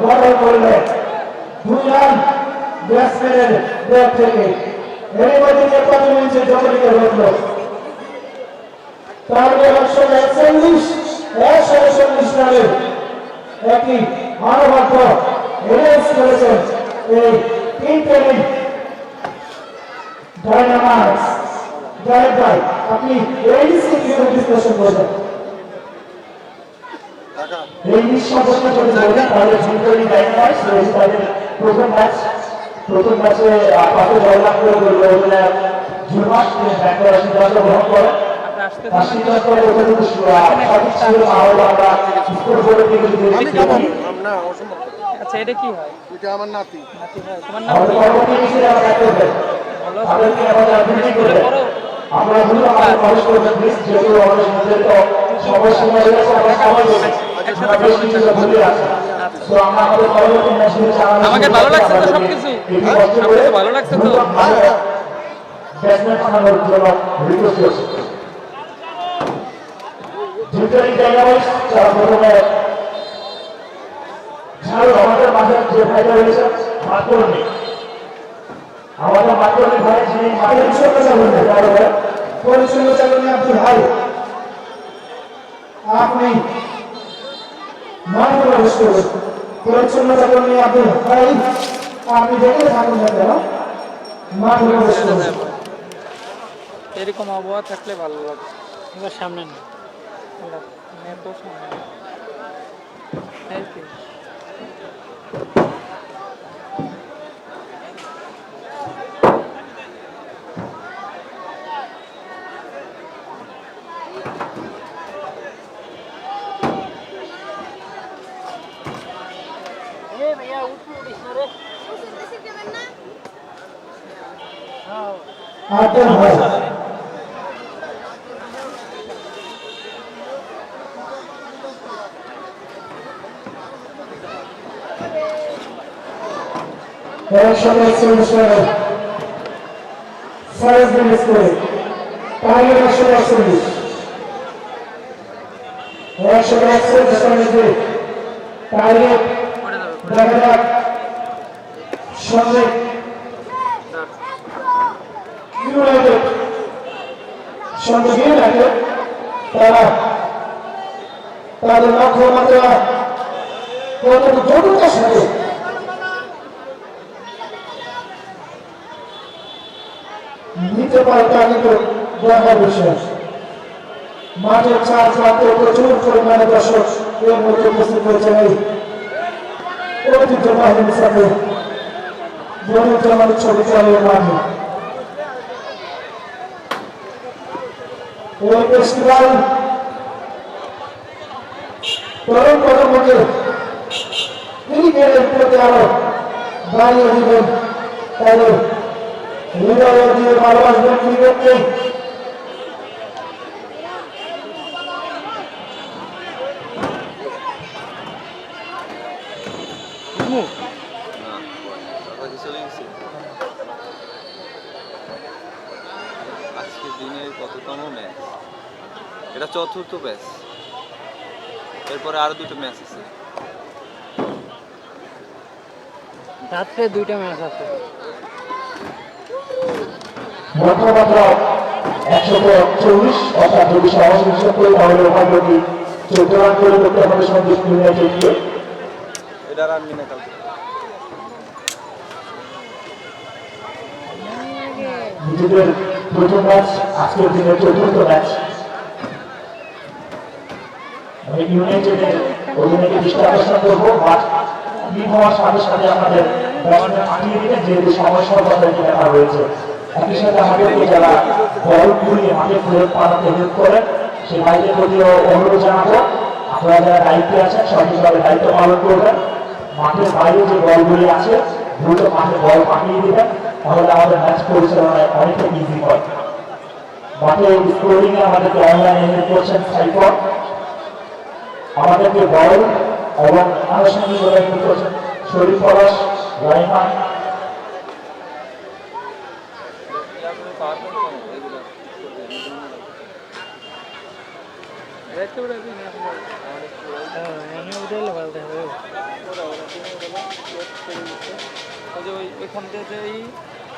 বল করলে দুই রান ব্যাটসম্যানের ব্যাট থেকে এর মধ্যে 5 মিনিটে জটিলতা ঘটল টার্গেট 141 রানে একটি মানবন্ধ ইনিংস করেছেন এই তিন টেনিং ডায়নামাইটস জায়েদ ভাই আপনি এই সিরিজের বিশ্লেষণ করবেন এই সম্পর্কে যদি বলেন তাহলে জিন্টলি ডায়নামাইটস রয়েছে তাদের প্রথম ম্যাচে পাঁচে জয়লাভ করে অধিনায়ক জুলমাস তিনি ব্যাংকের সিদ্ধান্ত গ্রহণ করেন তার সিদ্ধান্ত করে যতটুকু সঠিক ছিল তাহলে আমরা স্কোর বোর্ডের দিকে যদি
না অসম্ভব
আচ্ছা এটা কি হয়
এটা আমার নাতি
নাতি ভাই তোমার নাম
আমাদের পরবর্তী মিশনে আমরা দেখতে হবে তাদেরকে আমাদের অভিনয় করবে আমরা ভুল আমাদের প্রবেশ করবেন প্লিজ যেহেতু আমাদের নির্ধারিত সময়সীমা রয়েছে আমরা সবাই আমরা বেশ কিছুটা ভুলে আছি তো আমরা আমাদের পরবর্তী ম্যাচে
আমাকে ভালো লাগছে তো সবকিছু আমাকে ভালো লাগছে তো
ব্যাটসম্যান বানানোর জন্য রিকোয়েস্ট করছি জিন্টলি ডায়নামাইটস যারা প্রথমে ঝাড়ু আমাদের মাঝে যে ভাইটা রয়েছে মাতরনি আমাদের মাতরনি ভাই যিনি মাঠের ছোট চালনে পরিচ্ছন্ন চালনে আব্দুল হাই আপনি মাঠে প্রবেশ করবেন পরিচ্ছন্ন চালনে আব্দুল হাই আপনি দেখে থাকুন না কেন মাঠে প্রবেশ করবেন
এরকম আবহাওয়া থাকলে ভালো লাগে এবার সামনে না তো সামনে থ্যাংক ইউ
আব্দুল হাই একশো 41 first game score target 141 141 target দেখা যাক সঙ্গে ইউনাইটেড সঙ্গে ইউনাইটেড তারা তাদের লক্ষ্যমাত্রা কতটুকু জটিলতার সাথে নিতে পারে তা কিন্তু দেখার বিষয় মাঠের চার প্রান্তে প্রচুর পরিমাণে দর্শক এর মধ্যে উপস্থিত হয়েছে এই ঐতিহ্যবাহী হিসাবে বনুজ্জামান ছবি চালের মাঠে এই ফেস্টিভ্যাল তরুণ প্রজন্মকে ক্রিকেটের প্রতি আরো বাড়িয়ে দিবেন তাদের হৃদয় দিয়ে ভালোবাসবেন ক্রিকেটকে
চলে গেছে আজকে এটা চতুর্থ ম্যাচ, এরপরে আরো দুটো ম্যাচ আছে।
রাত্রে 2টা ম্যাচ আছে।
মাত্র 140 অর্থাৎ যদি সমাবেশ করে তাহলে ওখানে 14 রান করে করতে হবে সন্তুষ্ট ইউনাইটেডকে।
এটা রান মিনা কালকে
নিজেদের প্রথম ম্যাচ, আজকের দিনের চতুর্থ ম্যাচ। আমি ইউনাইটেডের অধিনায়কের দৃষ্টি আকর্ষণ করবো, মাঠ ক্লিন হওয়ার সাথে সাথে আমাদের ব্যাটসম্যান পাঠিয়ে দিলেন, যেহেতু সময় স্বল্পতার দেখা রয়েছে। একই সাথে আমাদেরকে যারা বল ঘুরিয়ে মাঠে ফেরত পাঠাতে হেল্প করেন সেই ভাইদের প্রতিও অনুরোধ জানাবো, আপনারা যারা দায়িত্বে আছেন সঠিকভাবে দায়িত্ব পালন করবেন। মাঠের বাইরে যে বলগুলি আছে দ্রুত মাঠে বল পাঠিয়ে দিবেন, তাহলে আমাদের ম্যাচ পরিচালনায় অনেকটা ইজি হয়। মাঠে স্কোরিং এ আমাদেরকে অনলাইনে হেল্প করছেন সাইফর, আমাদেরকে বল এবং আনুষঙ্গিকভাবে হেল্প করছেন শরীফ পরশ, রাইমান।
ওইখান থেকে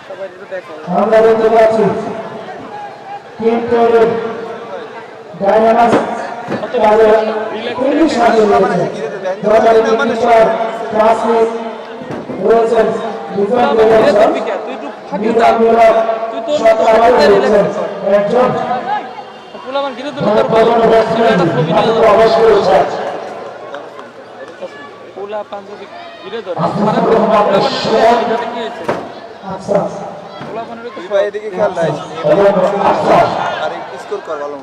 সবাই দেখো
আমরা দেখতে পাচ্ছি কিন্তু ডায়নামাস তাদের খুবই সাহায্য করেছে। দরকারি কিপার ক্লাসমেট রয়েছেন ডিফেন্ড লেভেল
তুই একটু ফাঁকি দাও, তুই তোর
একজন
পোলামান গিরে তুমি তোর বল একটা ছবি নিয়ে
প্রবেশ করেছে।
পোলা পাঞ্জাবি গিরে ধরে
আচ্ছা
কি হয়েছে
আচ্ছা
পোলামানের তো
ভাই এদিকে খেয়াল নাই
আচ্ছা
আর স্কোর কর ভালো।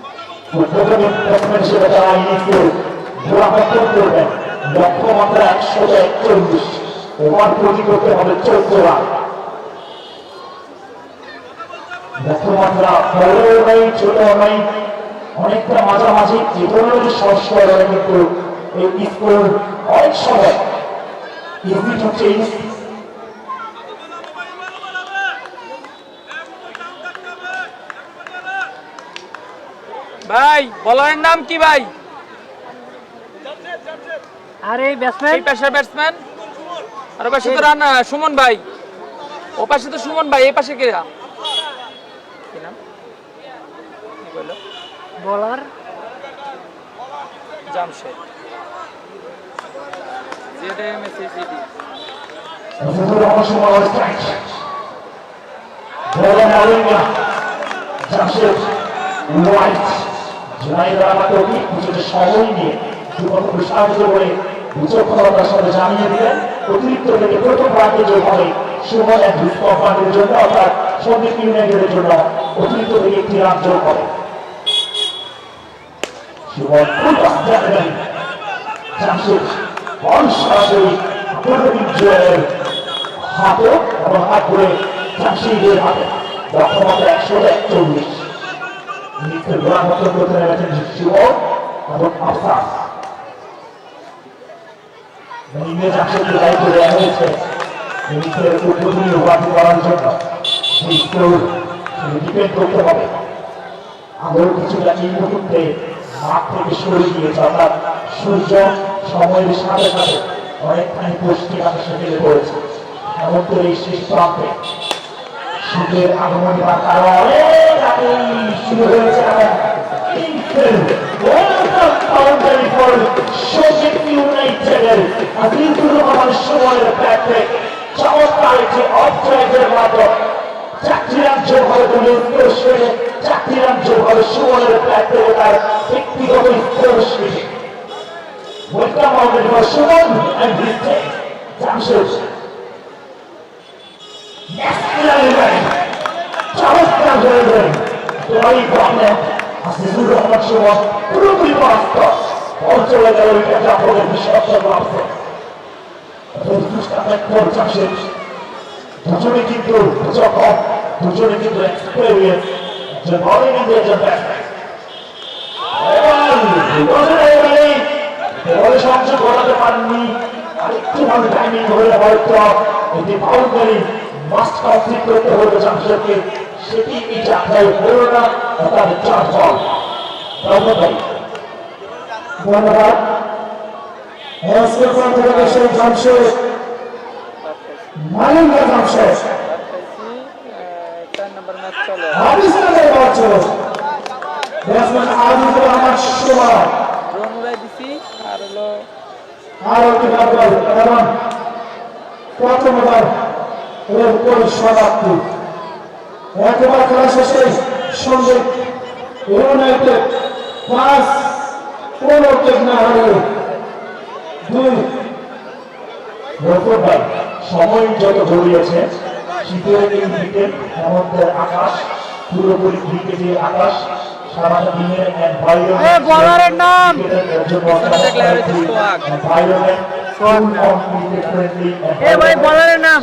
লক্ষ্যমাত্রা 141, ওভার প্রতি করতে হবে 14 রান। লক্ষ্যমাত্রা বড় নাই ছোট নাই, অনেকটা মাঝামাঝি, যে কোনো যদি সংস্কার হয় কিন্তু এই স্কোর অনেক সময় ইজি টু চেঞ্জ।
ভাই বলারের নাম কি ভাই?
আর এই ব্যাটসম্যান
এই পাশের ব্যাটসম্যান আর ও পাশে তো রান সুমন ভাই, ও পাশে তো সুমন ভাই, এই পাশে কে কি নাম কি বললো?
বলার
জামশেদ ZMSCD
সময় নিয়ে সাহায্য করে বিচক্ষণতার সাথে জানিয়ে দিলেন অতিরিক্ত থেকে প্রথম রাতে যেভাবে সুমন এক দুষ্কর্মানের জন্য অর্থাৎ সন্দীপ ইউনাইটেডের জন্য অতিরিক্ত থেকে একটি রান যোগ করে। সুমন জানবেন জামশেদ বল সরাসরি জয়ের হাতে এবং হাত করে জামশেদের হাতে লক্ষ্যমাত্রা 141। নিজের গোড়া মতন করতে নেমেছেন সুমন এবং আফসার। ইংরেজ জামশেদকে দায়িত্ব দেওয়া হয়েছে নিজের উদ্বোধনী উপাধি করার জন্য, সেই স্কোর ডিপেন্ড করতে হবে। আরও কিছুটা এই মুহূর্তে মাঠ থেকে সরে গিয়েছে, অর্থাৎ সূর্য সময়ের সাথে সাথে অনেকখানি পশ্চিম আকাশে ফেলে পড়েছে। হেমন্তের এই শেষ প্রান্তে শীতের আগমন বা কারণ অনেক আগেই শুরু হয়েছে। সময়ের ব্যাটে চমৎকার একটি অফসাইডের মাধ্যমে 4টি রান যোগ হবে বলে চারটি রান যোগ হবে সুমনের ব্যাট থেকে তার ব্যক্তিগত স্কোর শিটে। ওয়েলকাম হবে Suman and his team. Jamshed চমৎকার হয়ে দড়ি বাঁধলেন আজিজুর রহমান সুমন, পুরোপুরি বাস্ত বল চলে গেল উইকেট জাফরের বিশ্বস্ত গ্লাভসে। জামশেদ দুজনে কিন্তু যখন দুজনে কিন্তু এক্সপেরিয়েন্স, একজন বলিং কিন্তু একজন ব্যাটসম্যান। বলে সংযোগ ঘটাতে পারেননি, আরেকটু ভালো টাইমিং হলে হয়তো এটি বাউন্ডারি মাস্ট কমপ্লিট করতে হবে জামশেদকে, সেটি এই যাত্রায় হলো না, তার 4 বল ভাই ধন্যবাদ এসকে থেকে সেই জামশেদ মালিঙ্গা জামশেদ
4 নম্বর ম্যাচ চলে
আবিষ্কারের বছর ব্যাটসম্যান আজিজুর রহমান সুমন
ড্রোন উড়াই দিছি আর হলো
আর একটি বল এবং প্রথম ওভার এর পরিসমাপ্তি একবার খেলা শেষে সঙ্গে ইউনাইটেড 5 কোন উইকেট না হারিয়ে 2
রফর ভাই সময় যত গড়িয়েছে শীতের এই ক্রিকেট হেমন্তের আকাশ পুরোপুরি ক্রিকেটের আকাশ সারাটা দিনের
বলারের নাম ভাই বলারের নাম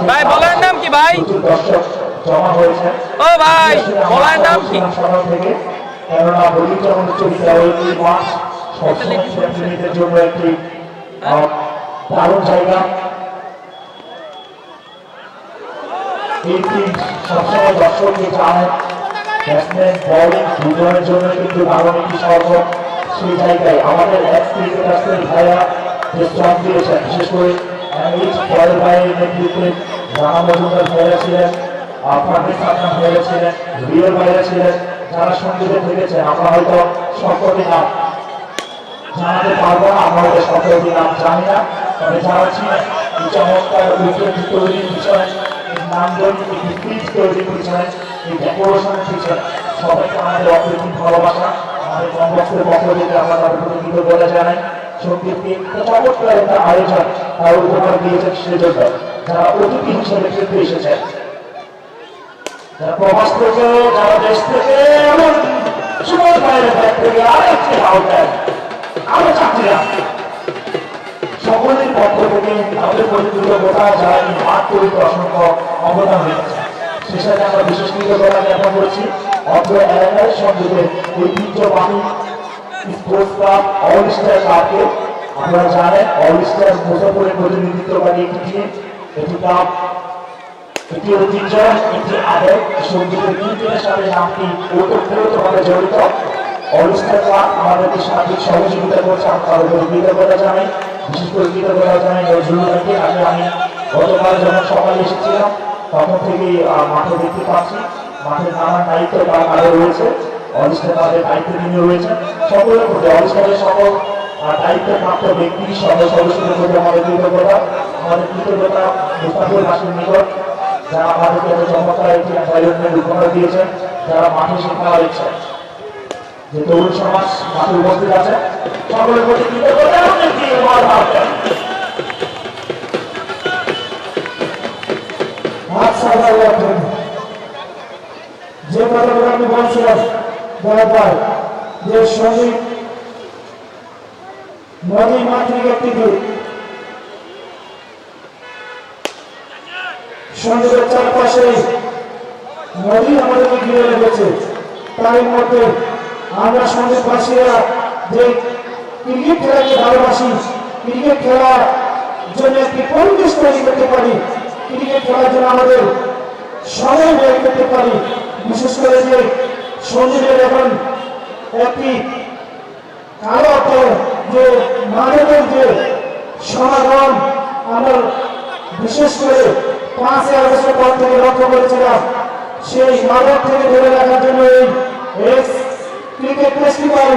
ভাই বলার নাম কি ভাই
দর্শক জমা হয়েছে
ও ভাই বলার নাম কি
সকাল থেকে কেননা বলিউড চরিত্র এই মাস সবসময় প্রেমীদের জন্য একটি দারুণ জায়গা এই টিম সবসময় দর্শককে চায় ব্যাটসম্যান বোলিং দুজনের জন্য কিন্তু দারুণ একটি স্বর্গ সেই জায়গায় আমাদের এক্স ক্রিকেটার্সের ভাইয়া যে স্ট্রং দিয়েছেন বিশেষ করে পরের ভাইয়ের নেতৃত্বে রানা মজুমদার ভাইয়া ছিলেন ফারদিন সাদমান ভাইয়া ছিলেন রিয়েল ভাইয়া ছিলেন যারা সঙ্গীতে থেকেছে আমরা হয়তো সকলের নাম জানাতে পারবো না আমরা হয়তো সকলের নাম জানি না তবে যারা ছিলেন এই চমৎকার উইকেট তৈরির পিছনে এই নান্দনিক এই পিচ তৈরির পিছনে এই ডেকোরেশনের পিছনে সবাইকে আমাদের অপ্রতিম ভালোবাসা আমাদের কমবক্সের পক্ষ থেকে আমরা তাদের প্রতি কৃতজ্ঞতা জানাই সঙ্গীতকে চমৎকার একটা আয়োজন তার উপহার দিয়েছেন সেজন্য যারা অতিথি হিসেবে কিন্তু এসেছেন যারা প্রবাস থেকে যারা দেশ থেকে এমন সময় বাইরে থেকে আরেকটি আওতায় আরো চাকরিরা সকলের পক্ষ থেকে আমাদের কৃতজ্ঞতা যারা এই মাঠ তৈরিতে অসংখ্য অবদান রেখেছে সে সাথে আমরা বিশেষ কৃতজ্ঞতা জ্ঞাপন করছি অত্র এলাকার সঙ্গীতের ঐতিহ্যবাহী স্পোর্টস ক্লাব অল স্টার ক্লাবকে আপনারা জানেন অল স্টার মুজাফরের প্রতিনিধিত্বকারী একটি টিম এটি ক্লাব একটি ঐতিহ্য একটি আবেগ সঙ্গীতের ক্রিকেটের সাথে নামটি ওতপ্রোতভাবে জড়িত অল স্টার ক্লাব আমাদেরকে সার্বিক সহযোগিতা করছে আমরা তাদের প্রতি কৃতজ্ঞতা জানাই বিশেষ করে কৃতজ্ঞতা জানাই নজরুল ভাইকে আগে আমি গতকাল যখন সকালে এসেছিলাম তখন থেকেই মাঠে দেখতে পাচ্ছি মাঠের নানান দায়িত্ব আরো রয়েছে অল স্টার ক্লাবের দায়িত্ব নিয়ে রয়েছে সকলের প্রতি অল স্টারের সকল দায়িত্বপ্রাপ্ত ব্যক্তি সদস্যদের প্রতি আমাদের কৃতজ্ঞতা মুস্তাফিজুর হাসির নিকট যারা আমাদেরকে এত চমৎকার একটি এনভায়রনমেন্ট উপহার দিয়েছেন যারা মাঠে শেখার ইচ্ছা যে তরুণ সমাজ মাঠে উপস্থিত আছে সকলের প্রতি কৃতজ্ঞতা যে কথাগুলো আমি বলছিলাম যে সঙ্গীত নদী মাতৃক একটি দ্বীপ সঙ্গীতের চারপাশে নদী আমাদেরকে ঘিরে রেখেছে তার মধ্যে আমরা সঙ্গীতবাসীরা যে ক্রিকেট খেলাকে ভালোবাসি ক্রিকেট খেলার জন্য একটি পরিবেশ তৈরি করতে পারি ক্রিকেট খেলার জন্য আমাদের সময় ব্যয় করতে পারি বিশেষ করে যে সঙ্গীতের এখন একটি কালো যে মাদকের যে সমাগম আমরা বিশেষ করে 5 আগস্ট পর থেকে লক্ষ্য করেছিলাম সেই মাদক থেকে ধরে রাখার জন্য এই এক্স ক্রিকেট ফেস্টিভ্যাল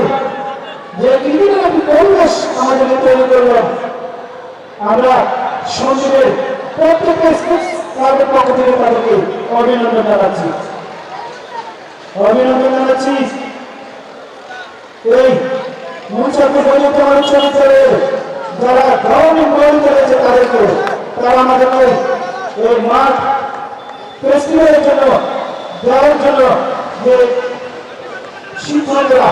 যে ক্রিকেটের একটি পরিবেশ আমাদেরকে তৈরি করলাম আমরা সঙ্গীতের প্রত্যেকটা স্পোর্টস ক্লাবের পক্ষ থেকে তাদেরকে অভিনন্দন জানাচ্ছি এই মুচাকে বলিতে মানুষের যারা গভর্নমেন্ট বলি করেছে তাদেরকে তারা আমাদেরকে এই মাঠ ফেস্টিভ্যালের জন্য দেওয়ার জন্য যে শিক্ষকরা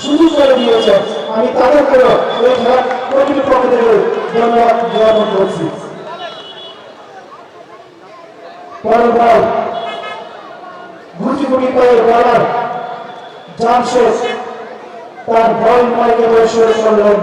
সুযোগ করে দিয়েছে আমি তাদেরকেও এই খেলার কমিটির পক্ষ থেকে ধন্যবাদ জ্ঞাপন করছি পরবার গুটি পায়ে বলার জামশেদ তার বল মাইকে বসে করলেন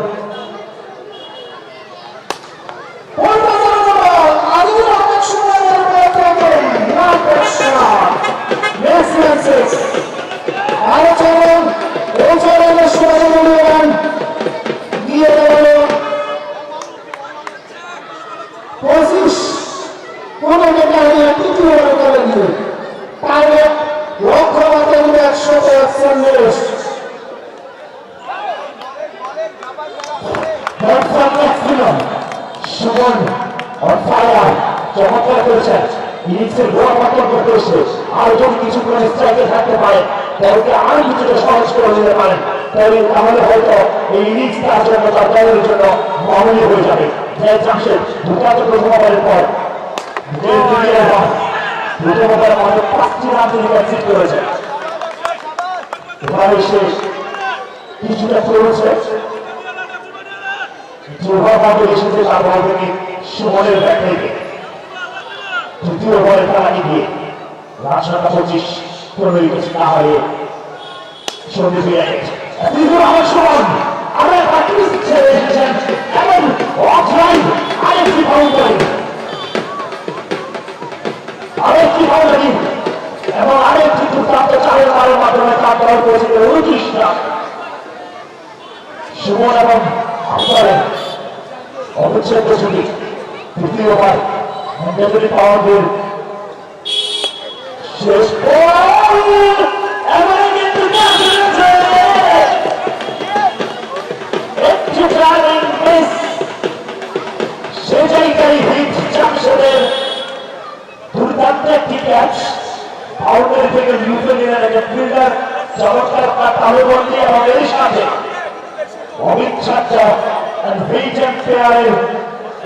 পরিবর্তন করতে এসে আর যদি কিছুক্ষণ স্ট্রাইকে থাকতে পারে দলকে আরো কিছুটা সহজ করে দিতে পারেন তাহলে হয়তো এই ইনিংসটা আসলে তার দলের জন্য মামুলি হয়ে যাবে। জয় জামশেদ দুটো প্রথম ওভারের পর দুটো ওভারের মধ্যে 5টি রান তিনি কনসিড করেছেন। এবারে সে কিছুটা চলেছে দুর্ভাগ্য এসেছে তার বল থেকে সুমনের ব্যাট থেকে তৃতীয় বলে টানি দিয়ে রান সংখ্যা 25 15 উইকেট না হারিয়ে সন্ধি ফিরে গেছে আমার সুমন আমরা প্র্যাকটিস ছেড়ে এসেছেন এবং অফলাইন আরেকটি বাউন্ডারি এবং আরেকটি দুর্দান্ত চারের মারের মাধ্যমে তার দল করেছিল 29 রান। সুমন এবং আফতারের অবিচ্ছেদ্য ছুটি তৃতীয়বার ম্যান্ডেটরি পাওয়ার বিল শেষ দুর্দান্ত একটি ক্যাচ বাউন্ডারি থেকে লুফে নিলেন একজন ফিল্ডার চমৎকার তার তালুবন্দি এবং এর সাথে অবিচ্ছেদ্য পেয়ারের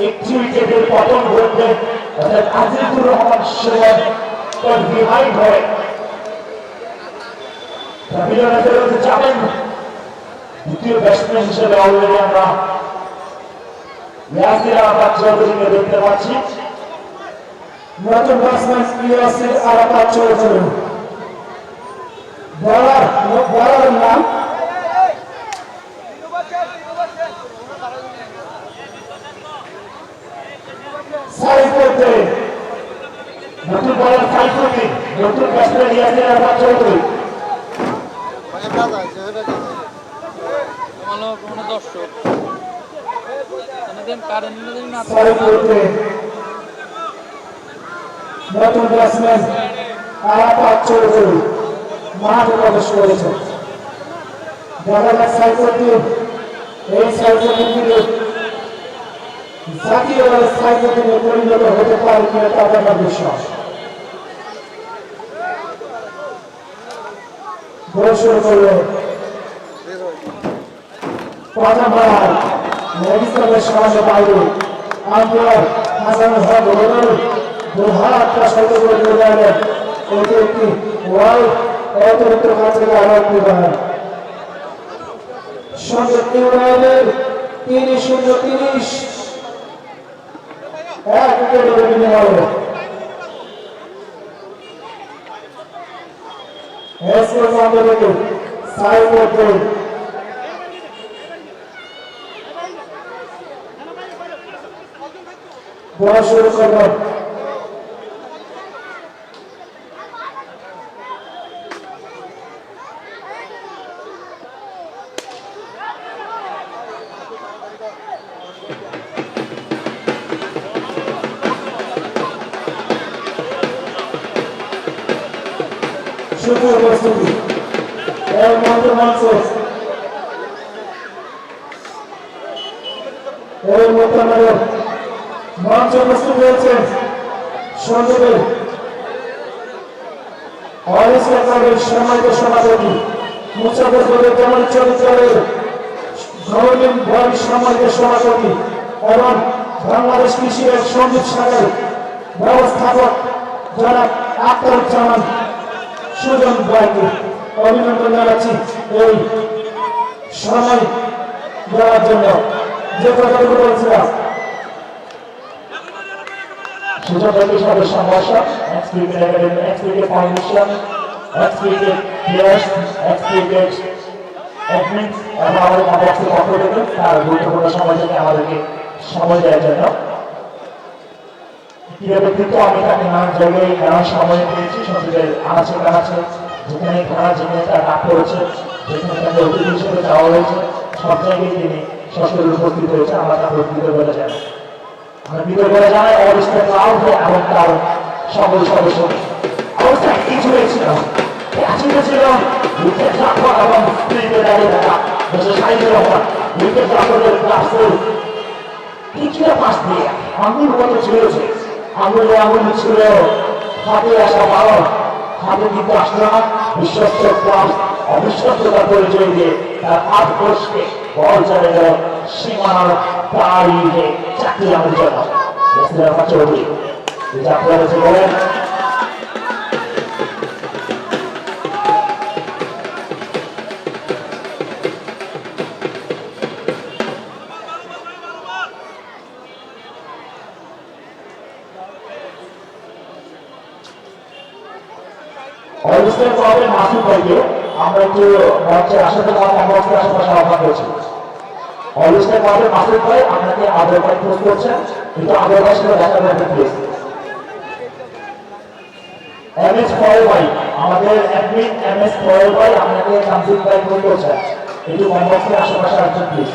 একটি উইকেটের পতন ঘটবে অর্থাৎ আজিজুর রহমান সুমন বিহাইন্ড হয়ে যাবেন দ্বিতীয় ব্যাটসম্যান হিসেবে অলরেডি আমরা ইয়াসির আরাফাত চৌধুরীকে দেখতে পাচ্ছি।
নতুন ব্যাটসম্যান ইয়াসির আরাফাত চৌধুরী বলারের নাম
সাইফুদ্দিন নতুন বলার সাইফুদ্দিন নতুন ব্যাটসম্যান ইয়াসির আরাফাত চৌধুরী
কোনো দর্শক কারেন্ট না
সাইফুদ্দিন নতুন ব্যাটসম্যান আরাফাত চৌধুরী মাঠে প্রবেশ করেছে। দেখা যাক সাইফুদ্দিন এই সাইফুদ্দিনকে জাতীয় দলের সাইফুদ্দিনে পরিণত হতে পারে কিনা তা দেখার বিশ্বাস। বল শুরু করলো পাঁচামার মেডিকেলের সমাজে বাইরে আম্পায়ার হাসান হক রোডের দুহাতটা শত করে গেলেন এটি একটি ওয়ার্ল্ড অতিরিক্ত কাছে আরোপ বিভাগ সঙ্গে ইউনাইটেড 30-30 এক উইকেটের বিনিময়ে এসকে সামনে সাইফুদ্দিন বল শুরু করবেন। শুভ উপস্থিতি এর মধ্যে আমাদের মঞ্চ উপস্থিত হয়েছে সঞ্জীবের অরিস্টার সম্মানিত সভাপতি মুসাফর জামাল চরিত্রের গভর্নিং বডি সম্মানিত সভাপতি এবং বাংলাদেশ কৃষি ব্যাংক সঞ্জীব সাগর ব্যবস্থাপক যারা আখতারুজ্জামান সুজন ভাইকে অভিনন্দন জানাচ্ছি এই সময় দেওয়ার জন্য। যে কথাগুলো বলছিলাম
সুযোগ সাথে সমস্যা experience academy experience foundation experience players experience admin এবং আমাদের কমপ্লেক্সের পক্ষ থেকে তার গুরুত্বপূর্ণ সময় থেকে আমাদেরকে সময় দেওয়ার জন্য ক্রীড়া ব্যক্তিত্ব আমি তাকে নানান জায়গায় নানান সময় পেয়েছি সঞ্জীবের আনাচে কানাচে যেখানে খেলা যেখানে তার ডাক পড়েছে যেখানে তাকে অতিথি হিসেবে যাওয়া হয়েছে সব জায়গায় তিনি সশরীরে উপস্থিত হয়েছে। আমরা তাকে কৃতজ্ঞতা জানাই। আমরা কৃতজ্ঞতা জানাই অবস্থায় ক্লাউড এবং তার সকল সদস্য অবস্থা কিছু হয়েছিল ছিল উইকেট রাখা এবং স্প্রিটে দাঁড়িয়ে থাকা সাইজের ওপর উইকেট রাখার ক্লাসে কিছুটা পাশ দিয়ে আঙুল মতো ছিঁড়েছে আঙুলে আঙুল ছিল হাতে আসা পালন হাতে কিন্তু আসলো না বিশ্বস্ত ক্লাব অবিশ্বস্ততার পরিচয় দিয়ে তার হাত কোষকে বল চলে গেল সীমানার তারিখে চাকরি আমাদের জন্য চৌধুরী যাত্রা হচ্ছে বলেন অনুষ্ঠানের পরে মাসুদ ভাইকে আমরা একটু মঞ্চের আশেপাশে মঞ্চের আশেপাশে আহ্বান করছি। অনুষ্ঠানের পরে মাসুদ ভাই আপনাকে আদর ভাই পোস্ট করছেন, একটু আদর ভাই সাথে দেখা করবেন প্লিজ। MS ফয়েল ভাই, আমাদের অ্যাডমিন MS ফয়েল ভাই আপনাকে তামজিদ ভাই পোস্ট করছেন, একটু মঞ্চের আশেপাশে আসবেন প্লিজ।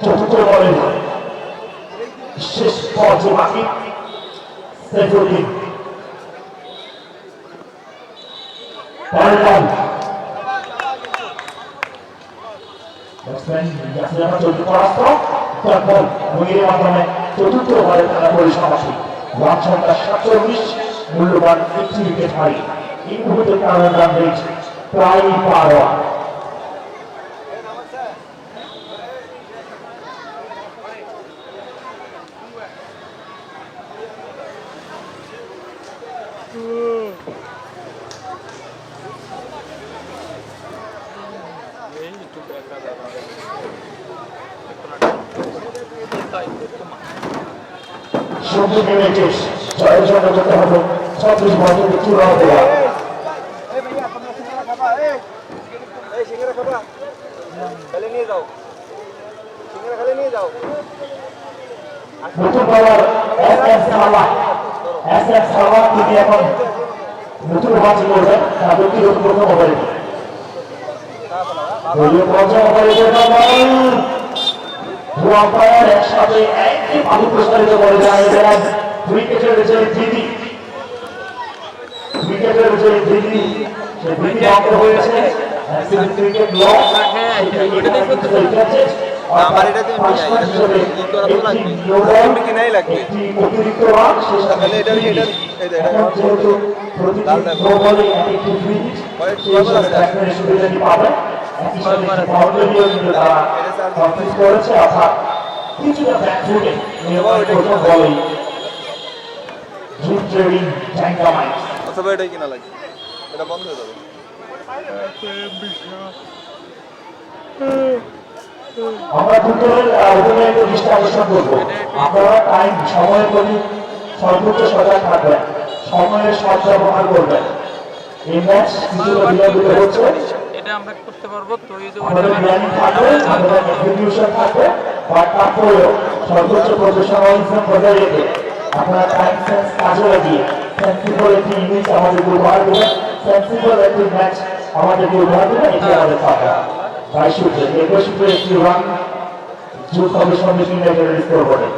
চতুর্থ বলেন শেষ পর্যায়ে বাকি সেফুদ্দিন চতুর্থ ওভারে খেলা পরিসমাপ্তি রান সংখ্যা 47, মূল্যবান একটি উইকেট হারিয়ে এই মুহূর্তে কারণ রান রেট প্রায় পার হওয়া। সম্পূর্ণ ম্যাচের জয়ের জন্য যেতে হবে 36 বলে 2 রান দেওয়া। নতুন বলার এস এস সালাহ তিনি এখন নতুন বাজি করবেন তার ব্যক্তিগত প্রথম ওভারে দলীয় পর্যায়ে ওভারে আম্পায়ার একসাথে একই ভালো প্রস্তাবিত করে যায় এবং উইকেটের বিজয়ী দিদি সে দিদি অঙ্ক হয়েছে ক্রিকেট ল
আমার এটা তুমি আমি কিনাই লাগবে
অতিরিক্ত রান শেষ
তাহলে এটা
যেহেতু প্রতিটি বলে একটি ফ্রি সুবিধাটি পাবে একই সাথে বাউন্ডারিও কিন্তু তারা কমপ্লিট করেছে অর্থাৎ কিছুটা ব্যাকফুটে প্রথম বলেই জুট ট্রেডিং ট্যাঙ্কামাইট
অথবা এটাই কিনা লাগবে এটা বন্ধ হয়ে যাবে
আমরা দুটোর অভিনয় একটু দৃষ্টি আকর্ষণ করবো আপনারা টাইম সময়ের প্রতি সর্বোচ্চ সজাগ থাকবেন সময়ের সৎ ব্যবহার করবেন এই ম্যাচ কিছুটা বিলম্বিত হচ্ছে
এটা আমরা করতে পারবো তো এই যে
আমাদের প্ল্যানিং থাকবে আমাদের এক্সিকিউশন থাকবে বা তারপরেও সর্বোচ্চ প্রফেশনালিজম বজায় রেখে আপনারা টাইম সেন্স কাজে লাগিয়ে সেন্সিবল একটি ইনিংস আমাদেরকে উপহার দেবেন সেন্সিবল একটি ম্যাচ আমাদেরকে উপহার দেবেন এটি আমাদের পাওয়া 22 উইকেট 21 একটি রান যুগ হবে সন্দেশ ইউনাইটেডের স্কোর বোর্ডে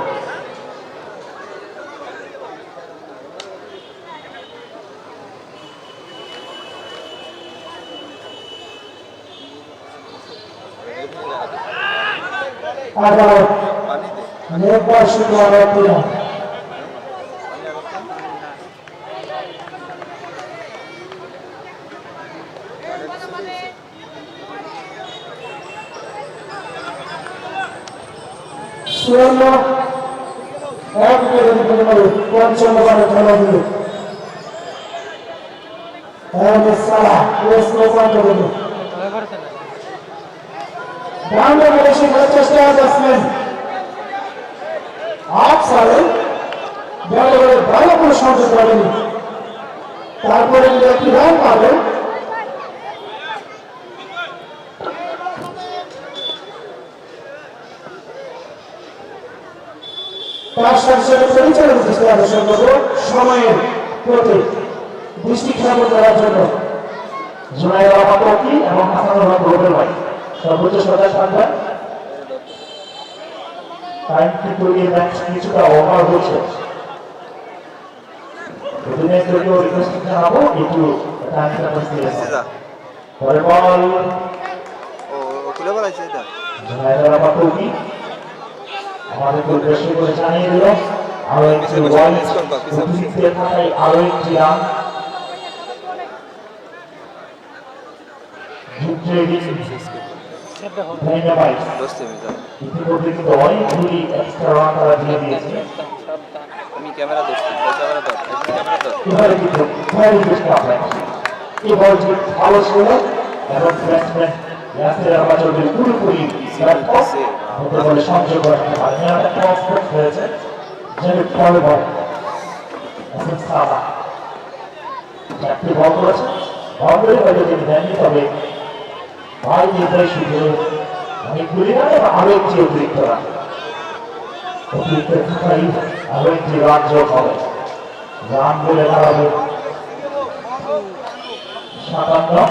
নেপাল শুধু সুবর্ণ এক পঞ্চম ওভারে খেলা দিল বাংলাদেশি চেষ্টা ব্যাটসম্যান আট সালে ব্যাটে ভালো কোনো সংযোগ করেনি তারপরে একটি রান পাবেন তার সাথে পরিচালনা দৃষ্টি আকর্ষণ করবো সময়ের প্রতি দৃষ্টি খেয়াল করার জন্য জুনাইদ আহমদ এবং হাসানুর রহমান রোবেল ভাই সর্বোচ্চ সজাগ থাকবেন টাইম কিন্তু এই ম্যাচ কিছুটা ওভার হচ্ছে অধিনায়কদেরকেও রিকোয়েস্ট জানাবো একটু টাইমটা পরে বল
ও খুলে বলাইছে এটা
জুনায়েদ আপাতকি আমাদেরকে উদ্দেশ্য করে জানিয়ে দিল আরো একটি বল পিছিয়ে থাকায় আরো একটি রান ধন্যবাদ
দোস্তে মিজান
ইতিমধ্যে কিন্তু অনেকগুলি এক্সট্রা রান তারা দিয়ে দিয়েছে
আমি ক্যামেরা ধরছি ক্যামেরা ধর ক্যামেরা ধর
এবারে কিন্তু ভেরি গুড কভারেজ এই বলটি ভালো ছিল এবং ব্যাটসম্যান ইয়াসির আহমেদ চৌধুরী পুরোপুরি হতে বলে সংযোগ করতে পারেনি একটা প্রসপেক্ট হয়েছে যেটা পরে বল এখন সাবা চারটি বল করেছে বাউন্ডারি হয়তো তিনি দেননি তবে ভাই নির্দেশ শুধু অনেকগুলি রান এবং আরো একটি অতিরিক্ত রান অতিরিক্ত থাকাই আরো একটি রান যোগ হবে রান বলে দাঁড়াবে 57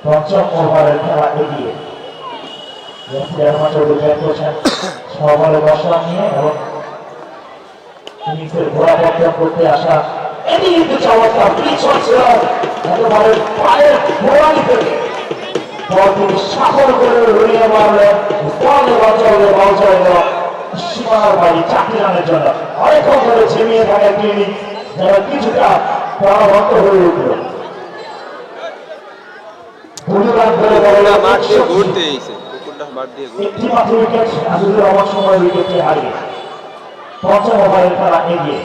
পঞ্চম ওভারের খেলা এগিয়ে ইয়াসির আহমেদ চৌধুরী ব্যাট করছেন 6 বলে 10 রান নিয়ে এবং ইনিংসের ঘোড়া বর্তন করতে আসা এটি কিন্তু চমৎকার পিচ হচ্ছিল একেবারে পায়ের ঘোড়ালি থেকে বল তিনি সাফল করে রইয়ে মারলেন বলে বাঁচালে বল চলে গেল সীমানার বাইরে 4টি রানের জন্য অনেকক্ষণ ধরে ঝিমিয়ে থাকা একটি ইনিংস যেন কিছুটা প্রাণবন্ত হয়ে উঠল
কুকুরটা মাঠ দিয়ে ঘুরতে এসে কুকুরটা মাঠ দিয়ে ঘুরতে
একটি মাত্র উইকেট আসলে অনেক সময় উইকেটটি হারিয়ে পঞ্চম ওভারের খেলা এগিয়ে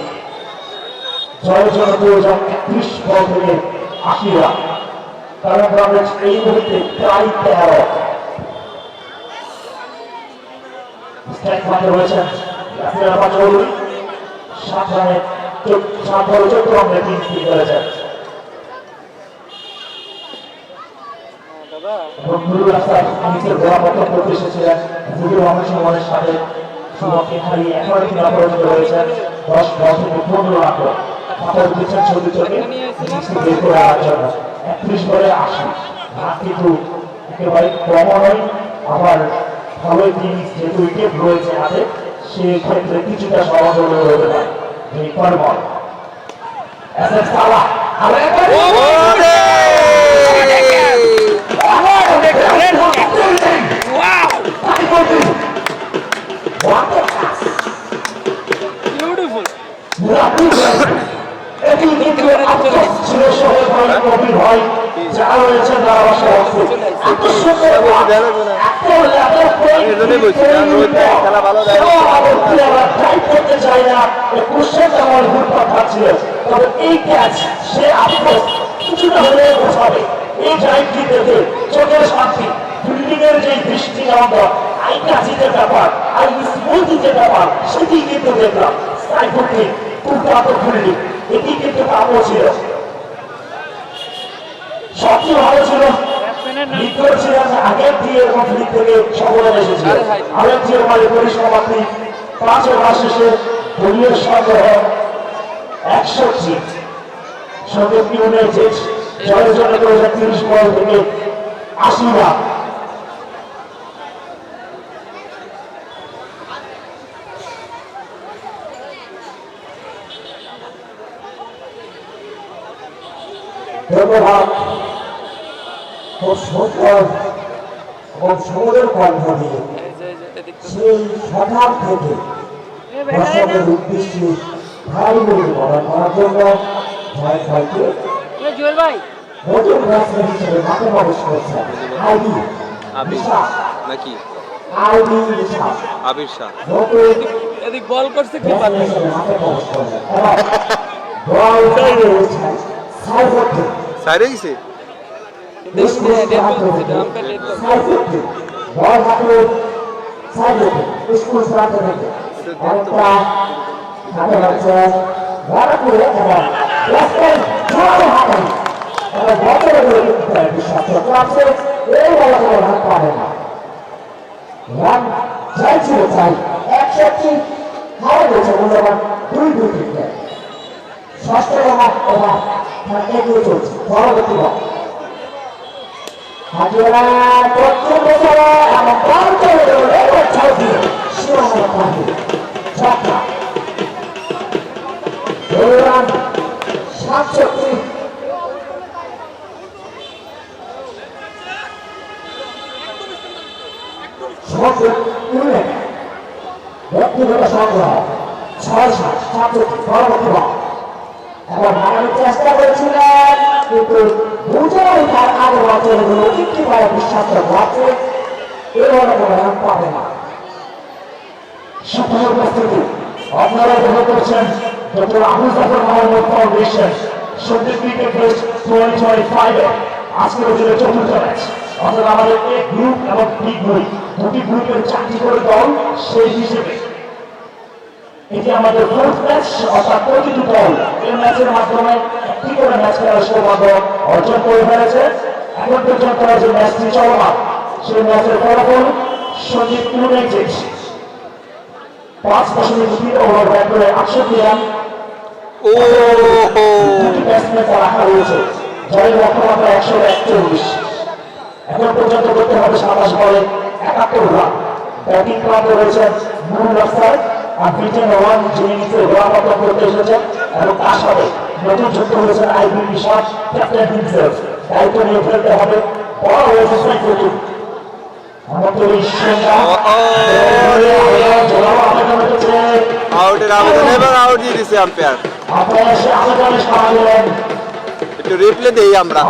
জয়ের জন্য প্রয়োজন 31 বল থেকে 80 রান কারণ কংগ্রেস এই মুহূর্তে প্রায় 13 স্ট্রাইক মাঠে রয়েছেন ইয়াসির আহমেদ চৌধুরী 7 রানে 7 বলে 14 রানে 3 স্পিড করেছেন এবং নুরুল আসাদ ইনিংসের গোড়া পতন করতে এসেছিলেন জিকির রহমান সুমনের সাথে সুমনকে হারিয়ে এখন তিনি অপরাজিত রয়েছেন 10 বল থেকে 15 রান করে মাথায় উঠেছেন ছবি চোখে ইনিংসে বের করে আনার জন্য 31 বলে 80 রান কিন্তু একেবারে কম নয় আবার ভালো একটি ইনিংস যেহেতু উইকেট রয়েছে হাতে সেক্ষেত্রে কিছুটা সহজ হলেও হতে পারে এই পর বল এসএফ সালাহ আর একবার
বিউটিফুল
খেলা ভালো
তবে এই ক্যাচ সে আফসোস কিছুটা হলে বোঝাবে এই ড্রাইভটি দেখে চোখের শান্তি ফিল্ডিং এর যে দৃষ্টিনন্দ আইকাচিতের ব্যাপার আর স্মৃতি যে ব্যাপার সেটি কিন্তু দেখলাম সাইফুদ্দিন দুর্দান্ত ফিল্ডিং এটি কিন্তু কামও ছিল সবচেয়ে ভালো ছিল নির্ভর ছিলেন আগের দিয়ে এবং ফিল্ড থেকে সফল এসেছিল আরেক যে আমাদের পরিসমাপ্তি 5 ওভার শেষে দলীয় সংগ্রহ 61 সঙ্গীত ইউনাইটেড জয়ের জন্য 30 বল থেকে 80 রান ধন্যবাদ খুব সুন্দর এবং সমুদ্রের কণ্ঠ দিয়ে সেই সকাল থেকে দর্শকের উদ্দেশ্যে ভাই বলে বলার করার জন্য জয় ভাইকে নতুন ব্যাটসম্যান হিসেবে মাঠে প্রবেশ করছেন আইডি
আবির নাকি
আইডি নিশাদ
আবির শাহ
নতুন
এদিক বল করছে কি
ব্যাটসম্যান হিসেবে মাঠে প্রবেশ করলেন এবং বল করে রয়েছেন সাইফুদ্দিন
সাইরে গেছে
সাইফুদ্দিন বল হাতে সাইফুদ্দিন স্কুল প্রান্ত থেকে অনেকটা হাতে লাগছে বড় করে এবং ব্যাটসম্যান জোরে হাতে এবং বদলে করে বিশ্বাস করছে এই বলা কোনো রান পাবে না রান চাইছিল চাই 61 হারা গেছে মূল্যবান 2 উইকেট ষষ্ঠ ওভার এগিয়ে চলছে পরবর্তী বল হাজিরা দক্ষিণ বছর এবং বল চলে গেল রেকর্ড ছাড়ি সীমানার পাশে ছক্কা 2 রান 67
সহযোগ উল্লেখ ব্যক্তিগত সংগ্রহ 6-7 পরবর্তী বল এবং ভাগানোর চেষ্টা করেছিলেন কিন্তু দুজনেই তার আগে বছর হলো একটি পায়ে বিশ্বাস আছে এবার কোনো রান পাবে না। সফল উপস্থিতি আপনারা উপভোগ করছেন doctor Abul Jafar Mahmud foundation Sandwip cricket test 2025 আজকের জন্য চতুর্থ ম্যাচ অর্থাৎ আমাদের এ গ্রুপ এবং বি গ্রুপ দুটি গ্রুপের 4টি করে দল সেই হিসেবে এটি আমাদের ফোর্থ ম্যাচ অর্থাৎ প্রতিটি দল এই ম্যাচের মাধ্যমে একটি করে ম্যাচ খেলার সৌভাগ্য অর্জন করে ফেলেছে। এখন পর্যন্ত যে ম্যাচটি চলমান সেই ম্যাচের ফলাফল সন্দীপ 5.3 ওভার ব্যাট করে 68 রান ব্যাটসম্যান রাখা হয়েছে যার লক্ষ্যমাত্রা 141। এখন পর্যন্ত করতে হবে 27 বলে 71 রান। ব্যাটিং ক্লাবে রয়েছেন নুরুল আফসার আর ব্রিটেন ওয়ান যিনি নিচে গোলাপত্র করতে এসেছেন এবং তার সাথে নতুন যুক্ত হয়েছেন আইবি বিশাল ক্যাপ্টেন হিমসেলফ। দায়িত্ব নিয়ে ফেলতে হবে বড় হয়েছে সাইকেল
আউটের আবেদন এবার আউট দিয়ে দিছে আম্পায়ার। একটু রিপ্লে দেই আমরা।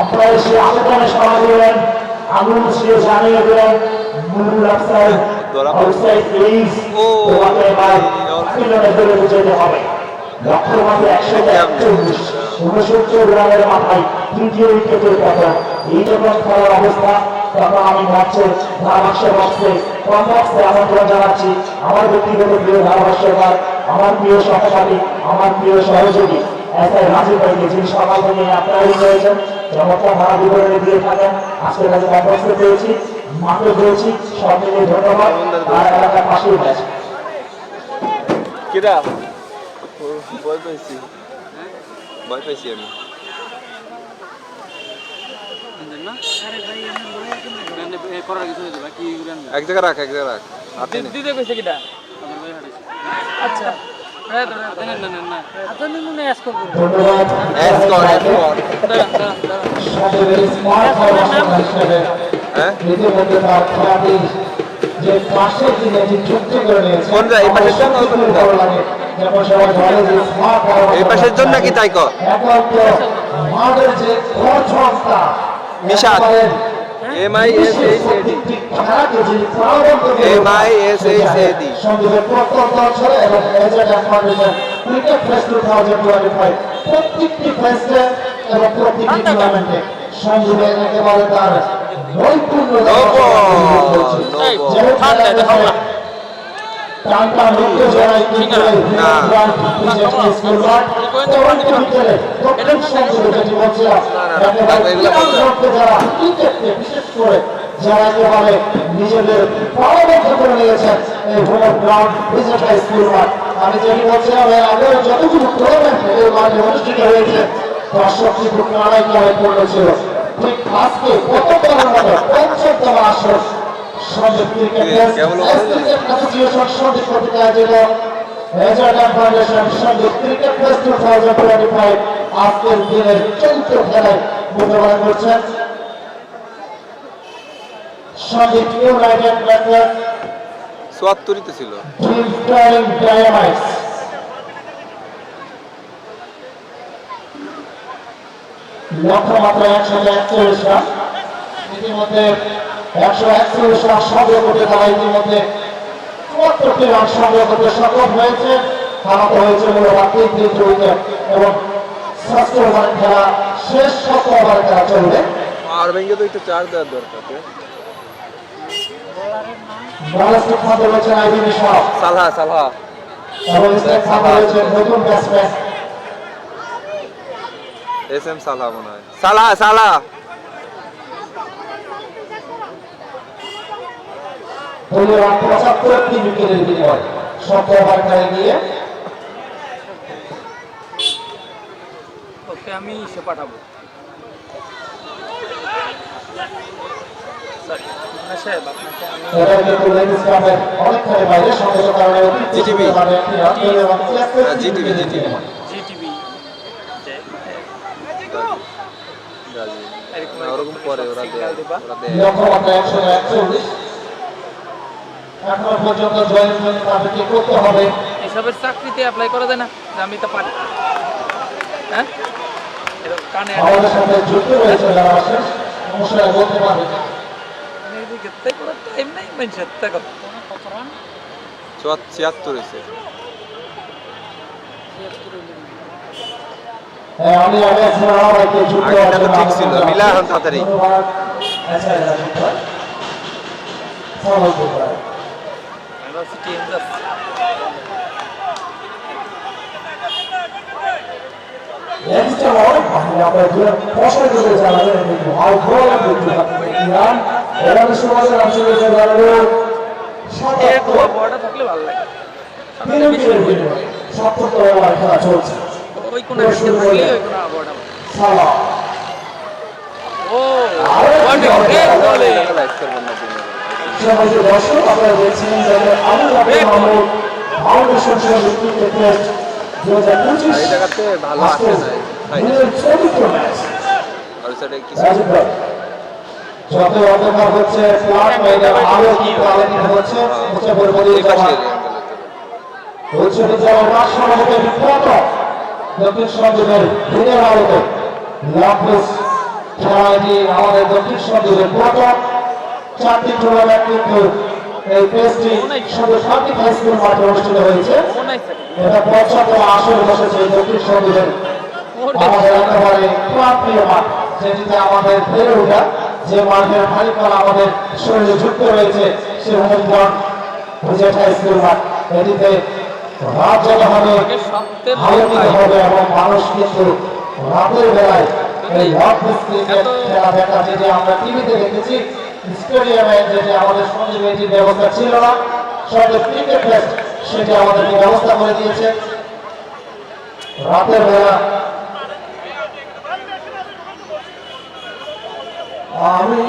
রানের মাথায় তৃতীয় উইকেটের কথা এই যখন খেলার অবস্থা তখন আমি মাঠে ধারাভাষ্যের বক্সে কম বক্সে আমন্ত্রণ জানাচ্ছি আমার ব্যক্তিগত প্রিয় ধারাভাষ্যকার, আমার প্রিয় সহপাঠী, আমার প্রিয় সহযোগী এসআই রাজীব ভাইকে যিনি সকাল থেকে আপনারাই রয়েছেন চমৎকার ধারা বিবরণী দিয়ে থাকেন। আজকে কাছে কম বক্সে পেয়েছি, মাঠে পেয়েছি, সব মিলিয়ে ধন্যবাদ। আর এলাকার পাশেই ম্যাচ
কিরা ভয় পাইছি আমি। এক জায়গায় রাখ হাতে নে।
দিতে কইছে কিটা আচ্ছা
যে পাশে তিনি যে চুক্তি করে নিয়েছেন
কোন যায় এই পাশের জন্য এই পাশের জন্য নাকি তাই কর
আমাদের যে খরচটা
মিশাদ MISHAD
সঙ্গীতের প্রত্যেক দল ছিল এবং এজেন্ট ফাউন্ডেশন ক্রিকেট ফেস্ট 2025 প্রত্যেকটি ফেস্টে এবং প্রত্যেকটি টুর্নামেন্টে সঙ্গীতে একেবারে তার নৈপুণ্য টানটা মুক্ত জড়াই কিন্তু স্কুল মাঠ দক্ষিণ সঙ্গীতে যেটি বলছিলাম যারা ক্রিকেটকে বিশেষ করে যারা একেবারে নিজেদের পারদর্শ করে নিয়েছেন এই ভূমর গ্রাউন্ড বিজেপি স্কুল মাঠ। আমি যেটি বলছিলাম এর আগে যতগুলো টুর্নামেন্ট এই মাঠে অনুষ্ঠিত হয়েছে দর্শক কিন্তু কানায় কানায় পূর্ণ ছিল। ঠিক আজকে প্রথমবারের মতো ৫ম আসর সন্দীপ ক্রিকেট অ্যাসোসিয়েশন সন্দীপ কর্তৃক আয়োজিত agent foundation Sandwip cricket fest 2025 আজকের দিনের চতুর্থ খেলায় মোকাবেলা করছেন সন্দীপ ইউনাইটেড ব্যাটসম্যান
৭৪ তে ছিল
ডায়নামাইটস। লক্ষ্যমাত্রা ১৪১ রান, ইতিমধ্যে ১৪১ রান সংগ্রহ করতে তারা ইতিমধ্যে ৭৪টি রান সংগ্রহ করতে সক্ষম হয়েছে। হারাতে হয়েছে মূলত ৩ উইকেট এবং ষষ্ঠ ওভারের খেলা শেষ ৭ ওভারের খেলা চলবে।
আর ভেঙে তো একটু ৪ দেওয়ার দরকার।
বাংলাদেশের খাতে রয়েছেন আইবিন শাহ
সালহা
এবং স্টেট খাতে রয়েছেন নতুন ব্যাটসম্যান
SM সালহা মনে হয়। সালহা
দলীয় ৭৫টি উইকেটের বিনিময় ৭ ওভার খেলে গিয়ে
ওকে আমি সে পাঠাবো।
এটা কিন্তু লেডিস ক্লাবের অনেকখানি বাইরে সংগত কারণে
জিটিভি
ওরকম পরে ওরা
লক্ষ্যমাত্রা ১৪১
এখনো পর্যন্ত জয়েন জয়েন তাদেরকে করতে হবে।
এসবের চাকরিতে অ্যাপ্লাই করা যায় না যে আমি তো পারি? হ্যাঁ, এরকম কানে
আমাদের সাথে যুক্ত রয়েছে যারা আছেন সমস্যা বলতে পারবে।
টাইম নাই মানুষের টাকা
76 হয়েছে।
হ্যাঁ, আমি সবাইকে যুক্ত
আগেটা তো ঠিক ছিল, মিলা এখন তাড়াতাড়ি।
ধন্যবাদ। আচ্ছা, যুক্ত হয়। ফলো করতে হয়।
টিম যাচ্ছে।
Next of all, আমরা যে প্রশ্ন করে জানালেন কিন্তু আর ভালো লাগবে ইরান এরা সমাজের অঞ্চলে যে জানালো
এক বড়টা থাকলে ভালো লাগে।
সপ্তম ওভার খেলা চলছে।
ওই কোন একটা থাকলে ওই কোন বড়টা।
সালা
ও বড়টা কে বলে?
লাইক করবেন না তিনি।
সমাজের দর্শক আপনারা দেখছেন যে আবু বকর মাহমুদ ফাউন্ডেশন সমিতি টেস্ট 2025
এই জায়গাতে ভালো আসে নাই ভাই।
চতুর্থ ম্যাচ
আর সাইডে কিছু
রাজীব ভাই যত অন্ধকার হচ্ছে ফ্ল্যাট মেয়েদের আলো কি কোয়ালিটি হচ্ছে হচ্ছে বলবলি
এই পাশে
জামা হচ্ছে যারা রাষ্ট্র হতে বিখ্যাত দক্ষিণ সঞ্জীবের দিনের আলোতে লাভলেস খেলাটি আমাদের দক্ষিণ সঞ্জীবের প্রথম 4টি টুর্নামেন্ট কিন্তু এই টেস্টটি শুধু 7টি হাই স্কুল মাঠে অনুষ্ঠিত হয়েছে।
মনে আছে
এটা 75 আসর বসেছে দক্ষিণ সঞ্জীবের আমাদের একেবারে প্রাণপ্রিয় মাঠ, যেটিতে আমাদের বেড়ে ওঠা, যে মাঠের মালিকানা আমাদের শরীরে যুক্ত রয়েছে সে হরিদ্বার ভিজেট হাই স্কুল মাঠ। এটিতে রাত জাগা হবে, আলোকিত হবে এবং মানুষ কিন্তু রাতের বেলায় এই রাত ক্রিকেট খেলা দেখা, যেটি আমরা টিভিতে দেখেছি স্টেডিয়ামে, যেটি আমাদের সঞ্জীব এটির ব্যবস্থা ছিল না, সঙ্গে ক্রিকেট টেস্ট সেটি আমাদেরকে ব্যবস্থা করে দিয়েছে রাতের বেলা। আমি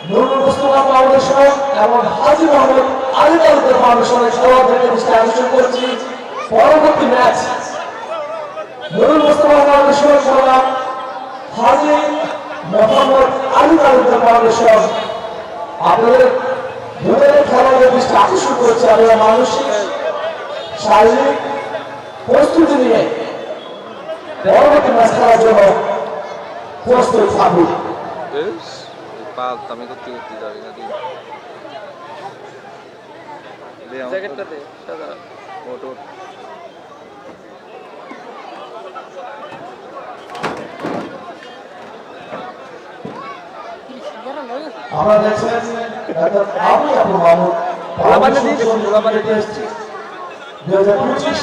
নুরুল মুস্তফা ফাউন্ডেশন এবং হাজী মোহাম্মদ আলী তালুকদার ফাউন্ডেশনের সভাপতিকে দৃষ্টি আকর্ষণ করছি পরবর্তী ম্যাচ নুরুল মুস্তফা ফাউন্ডেশন বনাম হাজী মোহাম্মদ আলী তালুকদার ফাউন্ডেশন। আপনাদের দুজনের খেলোয়াড়দের দৃষ্টি আকর্ষণ করছে আমরা মানসিক শারীরিক প্রস্তুতি নিয়ে পরবর্তী ম্যাচ খেলার জন্য প্রস্তুত থাকুন।
বেশ পাল আমি করতে যাবি না তুই।
জ্যাকেটটা দে সাদা।
ফটো
আমরা দেখছেন ডাক্তার আবু মাহমুদ
গোলাবারে দিয়ে দিচ্ছি, গোলাবারে দিয়ে দিচ্ছি।
2025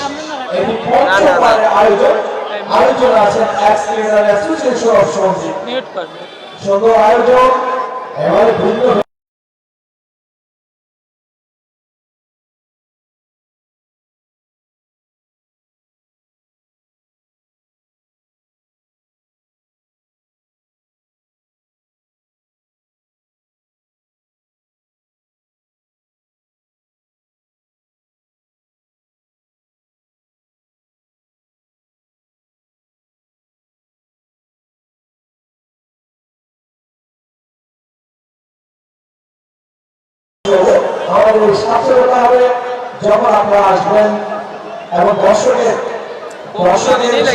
এটি পঞ্চমবারের আয়োজন আছেন ex cricketer association of Sanjib.
Mute কর।
সুন্দর আয়োজন এবারে ভিন্ন আমাদের সচেতনতা হবে যখন আপনারা আসবেন এবং দর্শকের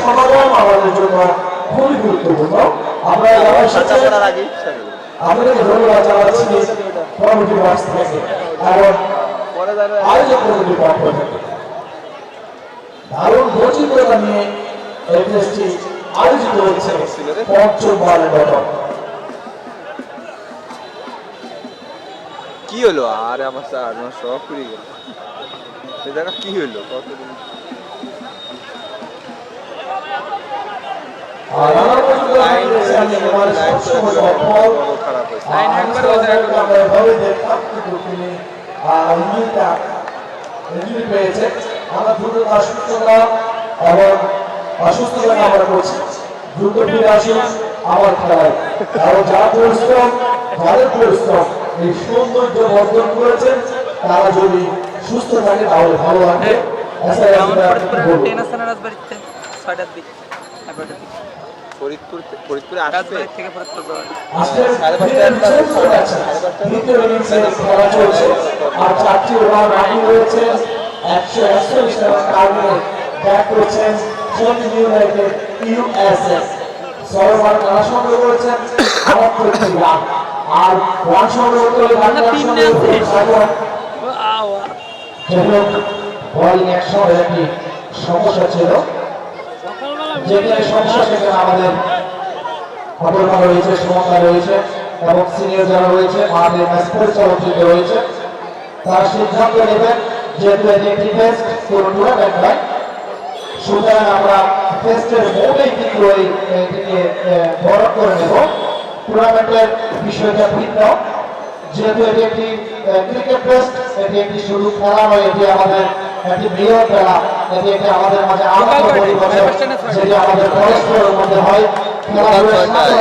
সমাগম আমাদের জন্য খুবই গুরুত্বপূর্ণ। আপনারা যারা এসেছেন আপনাদেরকে ধন্যবাদ জানাচ্ছি কমিটি বক্স থেকে এবং আয়োজক কমিটির পক্ষ থেকে। দারুণ বৈচিত্র্যতা নিয়ে এই টেস্টটি আয়োজিত হচ্ছে পঞ্চমবারের মতো।
কি হলো? আরে আমার সব পুড়ে গেল। এই জায়গা কি হলো? কতদিন
আর আমার পর্যন্ত আমি দেখছি আমি একেবারে সবসময় সফল।
খারাপ হয়েছে।
লাইন একবার হয়ে যায়।
আমরা এভাবে দেখতাম কিন্তু তিনি ইঞ্জুরি পেয়েছে। আমরা দ্রুত তার সুস্থতা এবং অসুস্থতা কামনা করছি, দ্রুত ফিরে আসুন আমার খেলায়। এবং যারা পরিশ্রম যাদের পরিশ্রম এই সৌন্দর্য বর্ধন করেছেন তারা যদি সুস্থ থাকে তাহলে ভালো লাগবে।
রাউন্ড পরে ট্রেন আছে না রাজবাড়িতে 6টার দিকে 11টার দিকে।
ফরিদপুরে আসবে
রাজবাড়ি থেকে ফরিদপুর যাওয়া।
আজকের
সাড়ে
দিনের
পাঁচটায়
শেষ ম্যাচ আছে। দ্বিতীয় ইনিংসে খেলা চলছে আর 4টি ওভার রানিং রয়েছে 141 রান টার্গেট ব্যাট করেছেন জেএমবি ইউনাইটেড ইউএসএস 6 ওভার খেলা সংগ্রহ করেছেন 38 রান আর রান সংগ্রহ করে বোলিং অ্যাকশনের একটি সমস্যা ছিল যেখানে সমস্যা সেখানে আমাদের অপরমা রয়েছে সুমন্দা রয়েছে এবং সিনিয়র যারা রয়েছে আমাদের ম্যাচ পরিচালক যিনি রয়েছে তারা সিদ্ধান্ত নেবেন যেহেতু এটি একটি টেস্ট কোনো টুর্নামেন্ট নয় সুতরাং আমরা টেস্টের মোডেই কিন্তু এটিকে বরণ করে নেব টুর্নামেন্টের বিষয়টা ভিন্ন যেহেতু এটি একটি ক্রিকেট টেস্ট এটি একটি শুধু খেলা নয় এটি আমাদের একটি বৃহৎ খেলা এটি একটি আমাদের মাঝে আনন্দ পরিবেশন যেটি আমাদের পরস্পরের মধ্যে হয় খেলাধুলার সাথে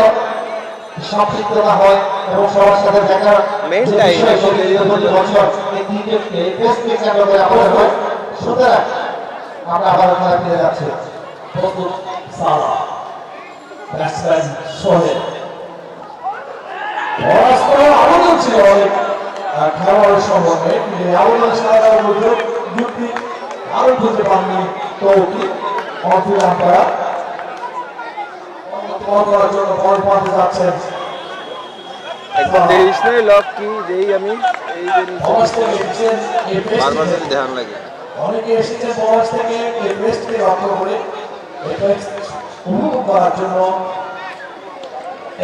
সম্পৃক্ততা হয় এবং সবার সাথে দেখার যে বিষয় সেটি প্রতি বছর এই ক্রিকেটকে টেস্টকে কেন্দ্র করে আমাদের হয় সুতরাং আমরা আবার খেলা ফিরে যাচ্ছি প্রস্তুত সালা ব্যাটসম্যান সোহেল আবেদন ছিল অনেক খেলোয়াড়ের সম্বন্ধে কিন্তু আবেদন সারা যুক্তি আরো বুঝতে পারেনি তৌফিক অফিরাম করা করার জন্য বল পাতে যাচ্ছেন
একদম দেখিস না লক কি যেই আমি এই যে বারবার যদি ধ্যান লাগে
অনেকে এসেছে বয়স থেকে এই টেস্টকে লক্ষ্য করে এটা উপভোগ করার জন্য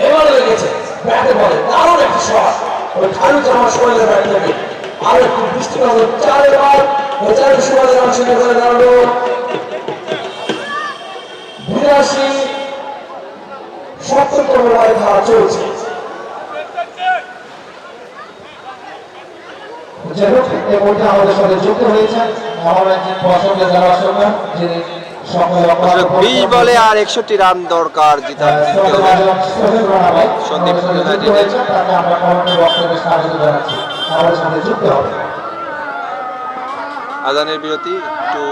এবারে লেগেছে ব্যাটে বলে দারুণ একটি শট ওই খালু জামা শরীরের ব্যাট থেকে আর একটু বৃষ্টি হবে 4 বার ওই 4 সময় রান শুরু করে দাঁড়ালো 82 70 ওভারে খেলা চলছে যাই হোক এই বইটা আমাদের সাথে যুক্ত হয়েছেন আমার একজন পছন্দ যারা সরকার যিনি
আসলে 20 বলে আর 61 রান দরকার জিতার সন্দীপ ইউনাইটেডের আজানের বিরতি একটু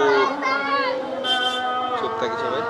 চুপ থাকি সবাই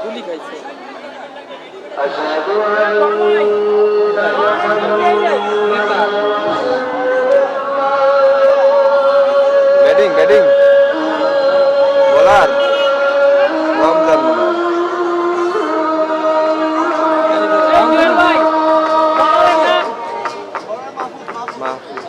গুলি খাইছে
ব্যাটিং বোলার রমজান মনে হয় মাহফুজ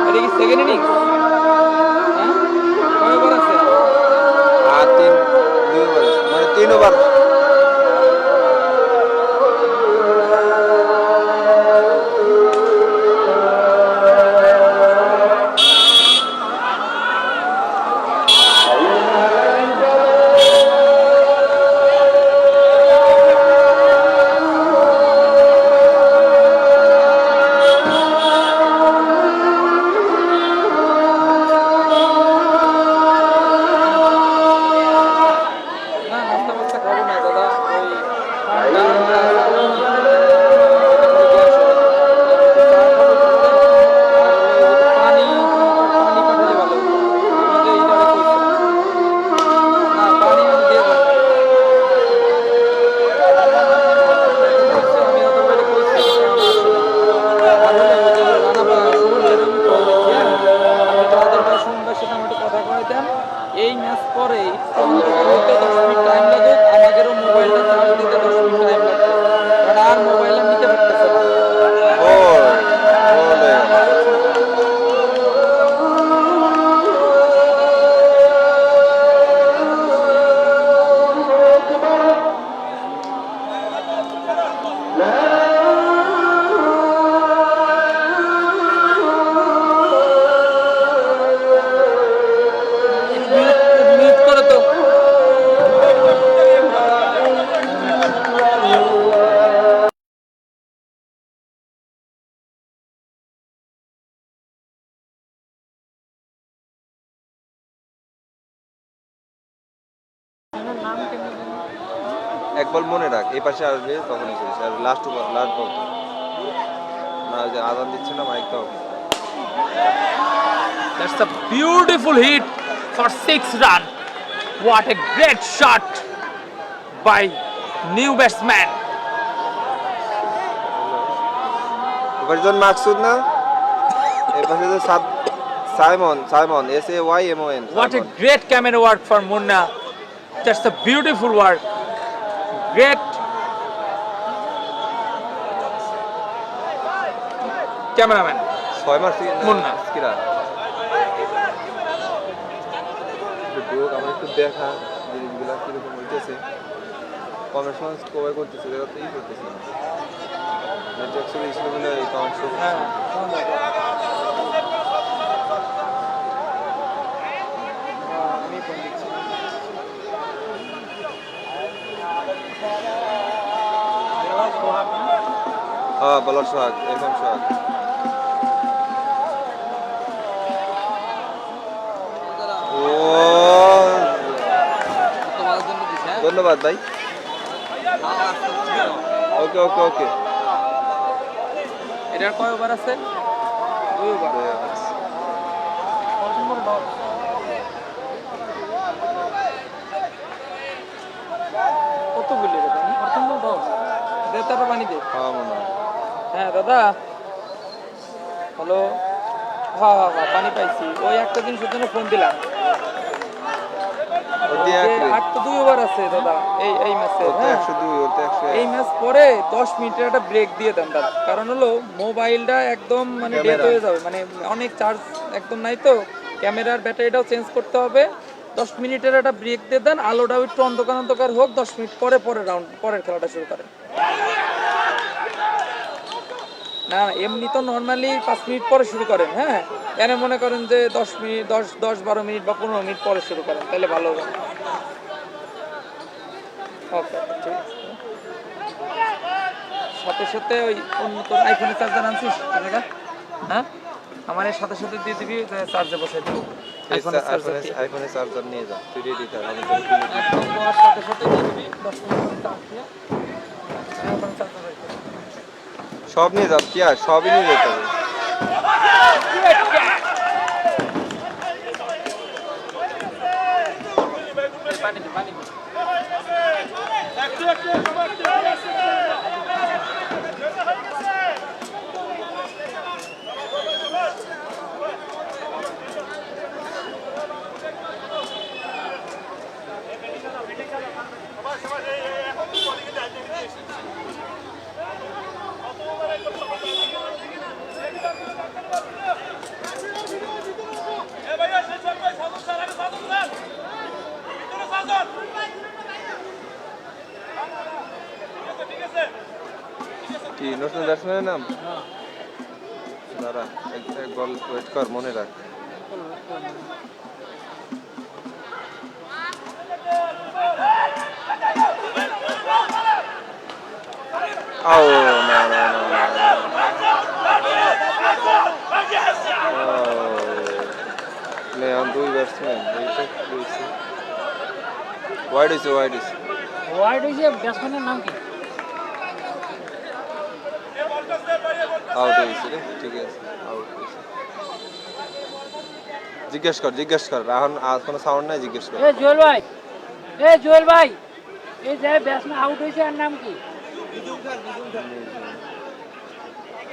এটা কি সেকেন্ড ইনিংস
ধন্যবাদ।
না নাস্তা পাস্তা খাবো না দাদা, ওই ঠান্ডা পানি পানি পাঠালে ভালো হতো। আমি যে এইটারে কইছি। না পানি আমি দিয়ে দেবো। আমি ওদের বাড়ি কইছি, এখন আসে না। আর হলে ওই যে রানা বা সুমনদের আমি কল দিচ্ছি, হ্যাঁ? আমি তোমাদের ভাই সুমন ভাইয়ের সাথে আমি একটু কথা কইতাম। এই ম্যাচ পরে অন্তত হইতে 10 মিনিট টাইম লাগুক, আমাদেরও মোবাইলটা চার্জ দিতে 10 মিনিট টাইম লাগবে, কারণ আর মোবাইল আমি নিতে পারতেছে না।
গোল গোল হয়ে গেল।
মিউট করো তো।
এক বল মনে রাখ, এই পাশে আসবে তখনই করিস। আর লাস্ট বল না, ওই যে আজান দিচ্ছে না মাইক দাও।
That's a beautiful hit for 6 run. What a great shot by new batsman.
এপাশে জন মাকসুদ না, এই পাশে যে Simon SAYMON।
What a great camera work for Munna. That's a beautiful work. Great cameraman.
6 মাস
মুন্না।
কিরা আমার একটু দেখা জিনিসগুলা কিরকম হইতেছে, কমের সময় কভার করতেছে, এটা তো ই করতেছে না। অ্যাকচুয়ালি ইসলামিলে এই কাউন্ট শো।
আমি ফোন দিচ্ছি।
হ্যাঁ বলার সোহাগ, এরকম সোহাগ। ও
তোমাদের জন্য দিছি, হ্যাঁ?
ধন্যবাদ ভাই। ওকে ওকে ওকে।
এটার কয় ওভার আছে? 2 ওভার। কতগুলি রে পানি? প্রথম বল দাও। দে তারপর পানি দে।
হ্যাঁ মনে হয়।
হ্যাঁ দাদা, হ্যালো। হ্যাঁ হ্যাঁ হ্যাঁ, পানি পাইছি। ওই একটা জিনিসের জন্য ফোন দিলাম।
ওটি এক রে।
আর তো 2 ওভার আছে দাদা এই ম্যাচে,
ওতে
হ্যাঁ?
102, ওতে 101।
এই ম্যাচ পরে 10 মিনিটের একটা ব্রেক দিয়ে দেন দাদা, কারণ হলো মোবাইলটা একদম মানে ডেড
ক্যামেরা।
হয়ে যাবে, মানে অনেক চার্জ একদম নাই তো, ক্যামেরার ব্যাটারিটাও চেঞ্জ করতে হবে। 10 মিনিটের একটা ব্রেক দিয়ে দেন, আলোটাও একটু অন্ধকার অন্ধকার হোক, 10 মিনিট পরে পরের খেলাটা শুরু করেন। না এমনি তো নর্মালি 5 মিনিট পরে শুরু করেন, হ্যাঁ? এনে মনে করেন যে 10 মিনিট 10-12 মিনিট বা 15 মিনিট পরে শুরু করেন, তাহলে ভালো হবে। ওকে ঠিক আছে। সাথে সাথে ওই অন্য তোর আইফোনের চার্জার আনছিস জায়গা, হ্যাঁ? আমার এর সাথে সাথে দিয়ে দিবি, চার্জে বসাই দেবো আইফোনের চার্জার।
আইফোনের চার্জার নিয়ে যা, তুই রেডি থাক, আমি তোর কিনে দিই।
একদম দেওয়ার সাথে সাথে দিয়ে দিবি, 10 মিনিট পরে চার্জ দিয়ে আইফোনের চার্জার বের করে।
সব নিয়ে যাও, কি আর সবই নিয়ে যেতে হবে।
পানি দে, পানি দে।
কি নতুন ব্যাটসম্যানের নাম? দাঁড়া এক বল ওয়েট কর, মনে রাখ। ও না না না নেন দুই ব্যাটসম্যান এইটা হয়েছে ওয়াইড হয়েছে
ওয়াইড হয়েছে, ব্যাটসম্যানের নাম কি?
আউট হয়েছে রে, ঠিক আছে আউট হয়েছে। জিজ্ঞেস কর রাহুল, আর কোনো সাউন্ড নাই, জিজ্ঞেস কর।
জুয়েল ভাই এই যে ব্যাটসম্যান আউট হয়েছে এর নাম কি?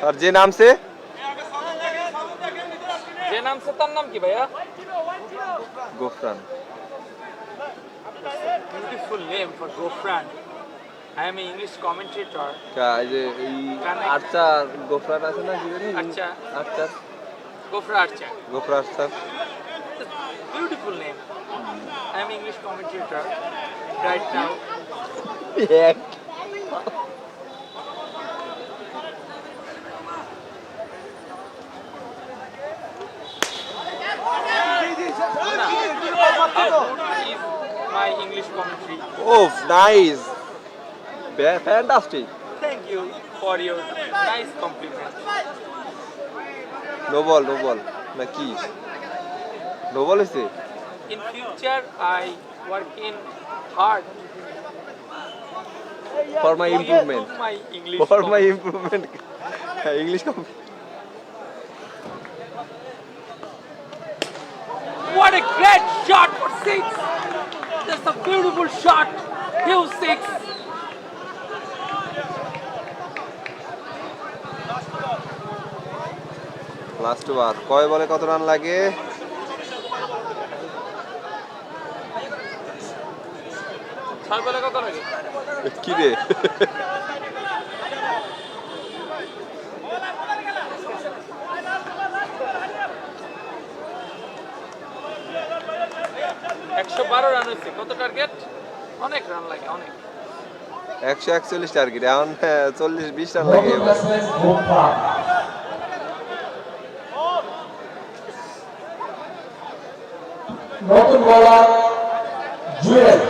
আর যে নাম সে
তার নাম কি ভাইয়া?
Gofran.
Beautiful name for Gofran. I am an English commentator.
এই যে এই আর্চার গোফরান আছে না, কি জানি
আচ্ছা।
আর্চার,
Gofra Archer.
গোফরা archer.
Beautiful name. I am an English commentator right now. Is my English commentary.
Oh, nice. Fantastic.
Thank you for your nice compliment.
No ball না কি নো বল হয়েছে?
In future, I work in hard
For my improvement.
to my English.
For my improvement. English
What a great shot for six! That's a beautiful shot. Huge six.
Last over, কয় বলে কত run লাগে?
ছয় বলে কত লাগে?
কি রে
একশো 112 রান হয়েছে। কত টার্গেট? অনেক রান লাগে, অনেক।
141 টার্গেট, এখন 40-20 রান লাগে এবার।
নতুন বলার জুয়েল,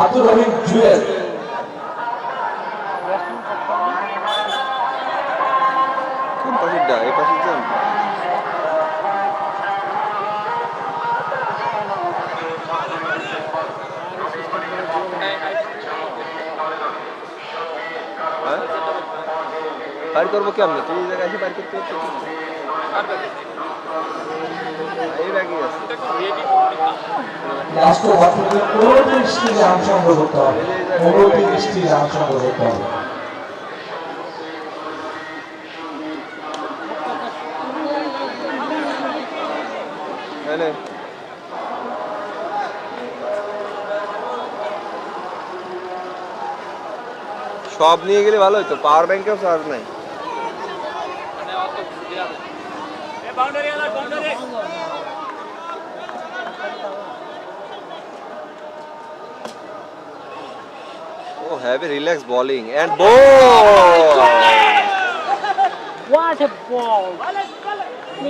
আব্দুর রহিম জুয়েল।
কোন পাশেরটা? এই পাশের জন? হ্যাঁ পার করবো কেমনে? তুই এই জায়গায় এসে পার করতে হচ্ছে, এই ব্যাগই আছে।
লাস্ট ওভার থেকে 29টি রান সংগ্রহ করতে হবে, 29টি রান সংগ্রহ করতে হবে।
হ্যাঁ সব নিয়ে গেলে ভালো হতো, পাওয়ার ব্যাংকেও চার্জ নাই।
মানে অত দেয়া যায় না।
Oh, have a relaxed bowling and ball.
What a ball!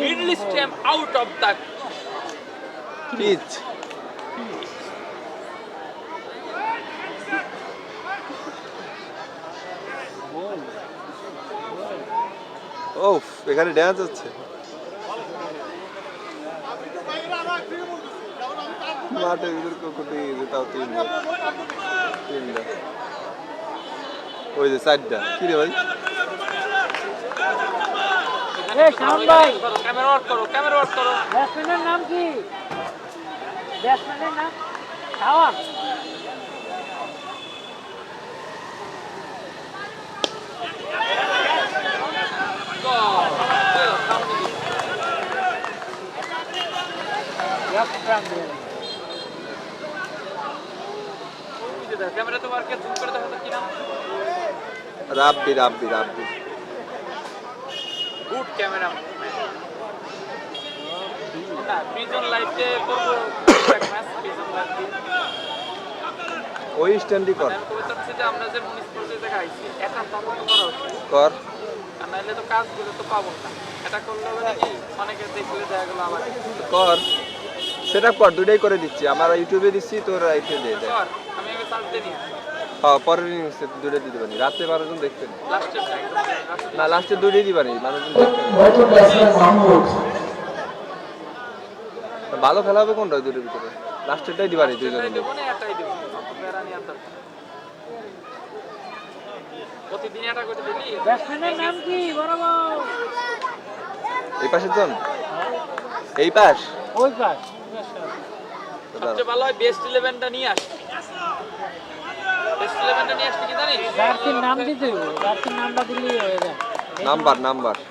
Middle stem out of the
Pitch. Oh, এখানে ড্যান্স হচ্ছে। মাঠের ভিতর কোকুটি তাও তিনটা, ওই যে চারটা। কি রে ভাই?
শাম ভাই,
ক্যামেরা ওয়ার্ক করো, ক্যামেরা ওয়ার্ক করো।
ব্যাটসম্যানের নাম কি? ব্যাটসম্যানের নাম শাওয়ার।
ক্যামেরা তো ওয়ার্কে জুম করে দেখো তো কি নাম?
রাব্বি।
Good camera. না প্রিজন লাইফে করবো এক ম্যাচ প্রিজন লাইফে।
ওই স্ট্যান্ডই কর
আমি কবে চাচ্ছি যে আমরা যে মুনিশ পর্যায়ে জায়গায় আইছি এটা তদন্ত করা উচিত
কর
আর নাহলে তো কাজগুলো তো পাবো না এটা করলে হবে নাকি অনেকে দেখলে দেখা গেলো আবার
কর সেটা কর দুটাই করে দিচ্ছি আমার ইউটিউবে দিচ্ছি তোর আইতে দে দেখ
কর আমি আগে চার্জ দিয়ে নিয়ে আসি
হ্যাঁ পরের ইনিংসে দুটো দিতে পারি রাতে মানুষজন দেখতে নেই
লাস্টের
না লাস্টে দুটোই দিতে পারি মানুষজন দেখতে নেই
নতুন ব্যাটসম্যান মাহমুদ
ভালো খেলা হবে কোনটা দুটোর ভিতরে লাস্টেরটাই দিবানি দুইজনে মিলে।
দেবো না এটাই দেবো বেড়া নিয়ে আনতে প্রতিদিন এটা করে দিলি ব্যাটসম্যানের নাম কি বরাবর
এই পাশের জন এই পাশ
ওই পাশ সবচেয়ে ভালো হয় বেস্ট 11টা নিয়ে আসি বেস্ট 11টা নিয়ে আসলে কি জানিস
জার্সির নাম দিতে হবে জার্সির নামটা দিলেই হয়ে যায়
নাম্বার
নাম্বারটা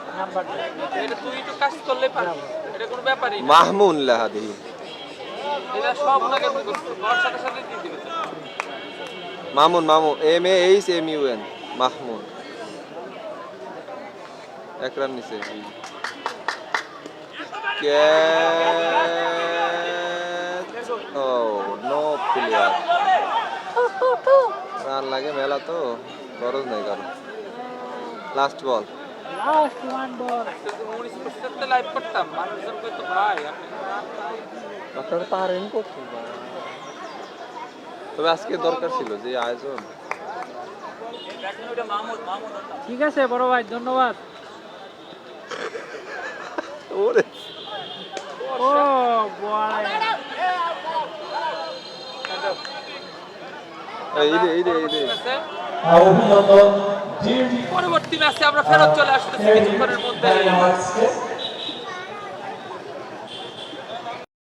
এটা তুই একটু কাজ করলে পারবি এটা কোনো ব্যাপারই না
মাহমুন লাহাদি
এটা সব ওনাকে বলার সাথে সাথে দিয়ে দিবে তো।
মামুন MAHMUN মাহমুন এক রান নিচে ও নো প্লেয়ার রান লাগে মেলা তো খরচ নাই কারণ লাস্ট বল
লাস্ট ওয়ান বল
যদি মুনিশ প্রসেসতে লাইভ করতাম মানুষজন কইতো ভাই আপনি
আপনারা পারেন করতে তবে আজকে দরকার ছিল যে আয়োজন
ঠিক আছে বড় ভাই ধন্যবাদ
ওরে
ও বয়
এই রে
আছে
অভিনন্দন
পরবর্তী ম্যাচে আমরা ফেরত চলে আসতেছি কিছুক্ষণের মধ্যে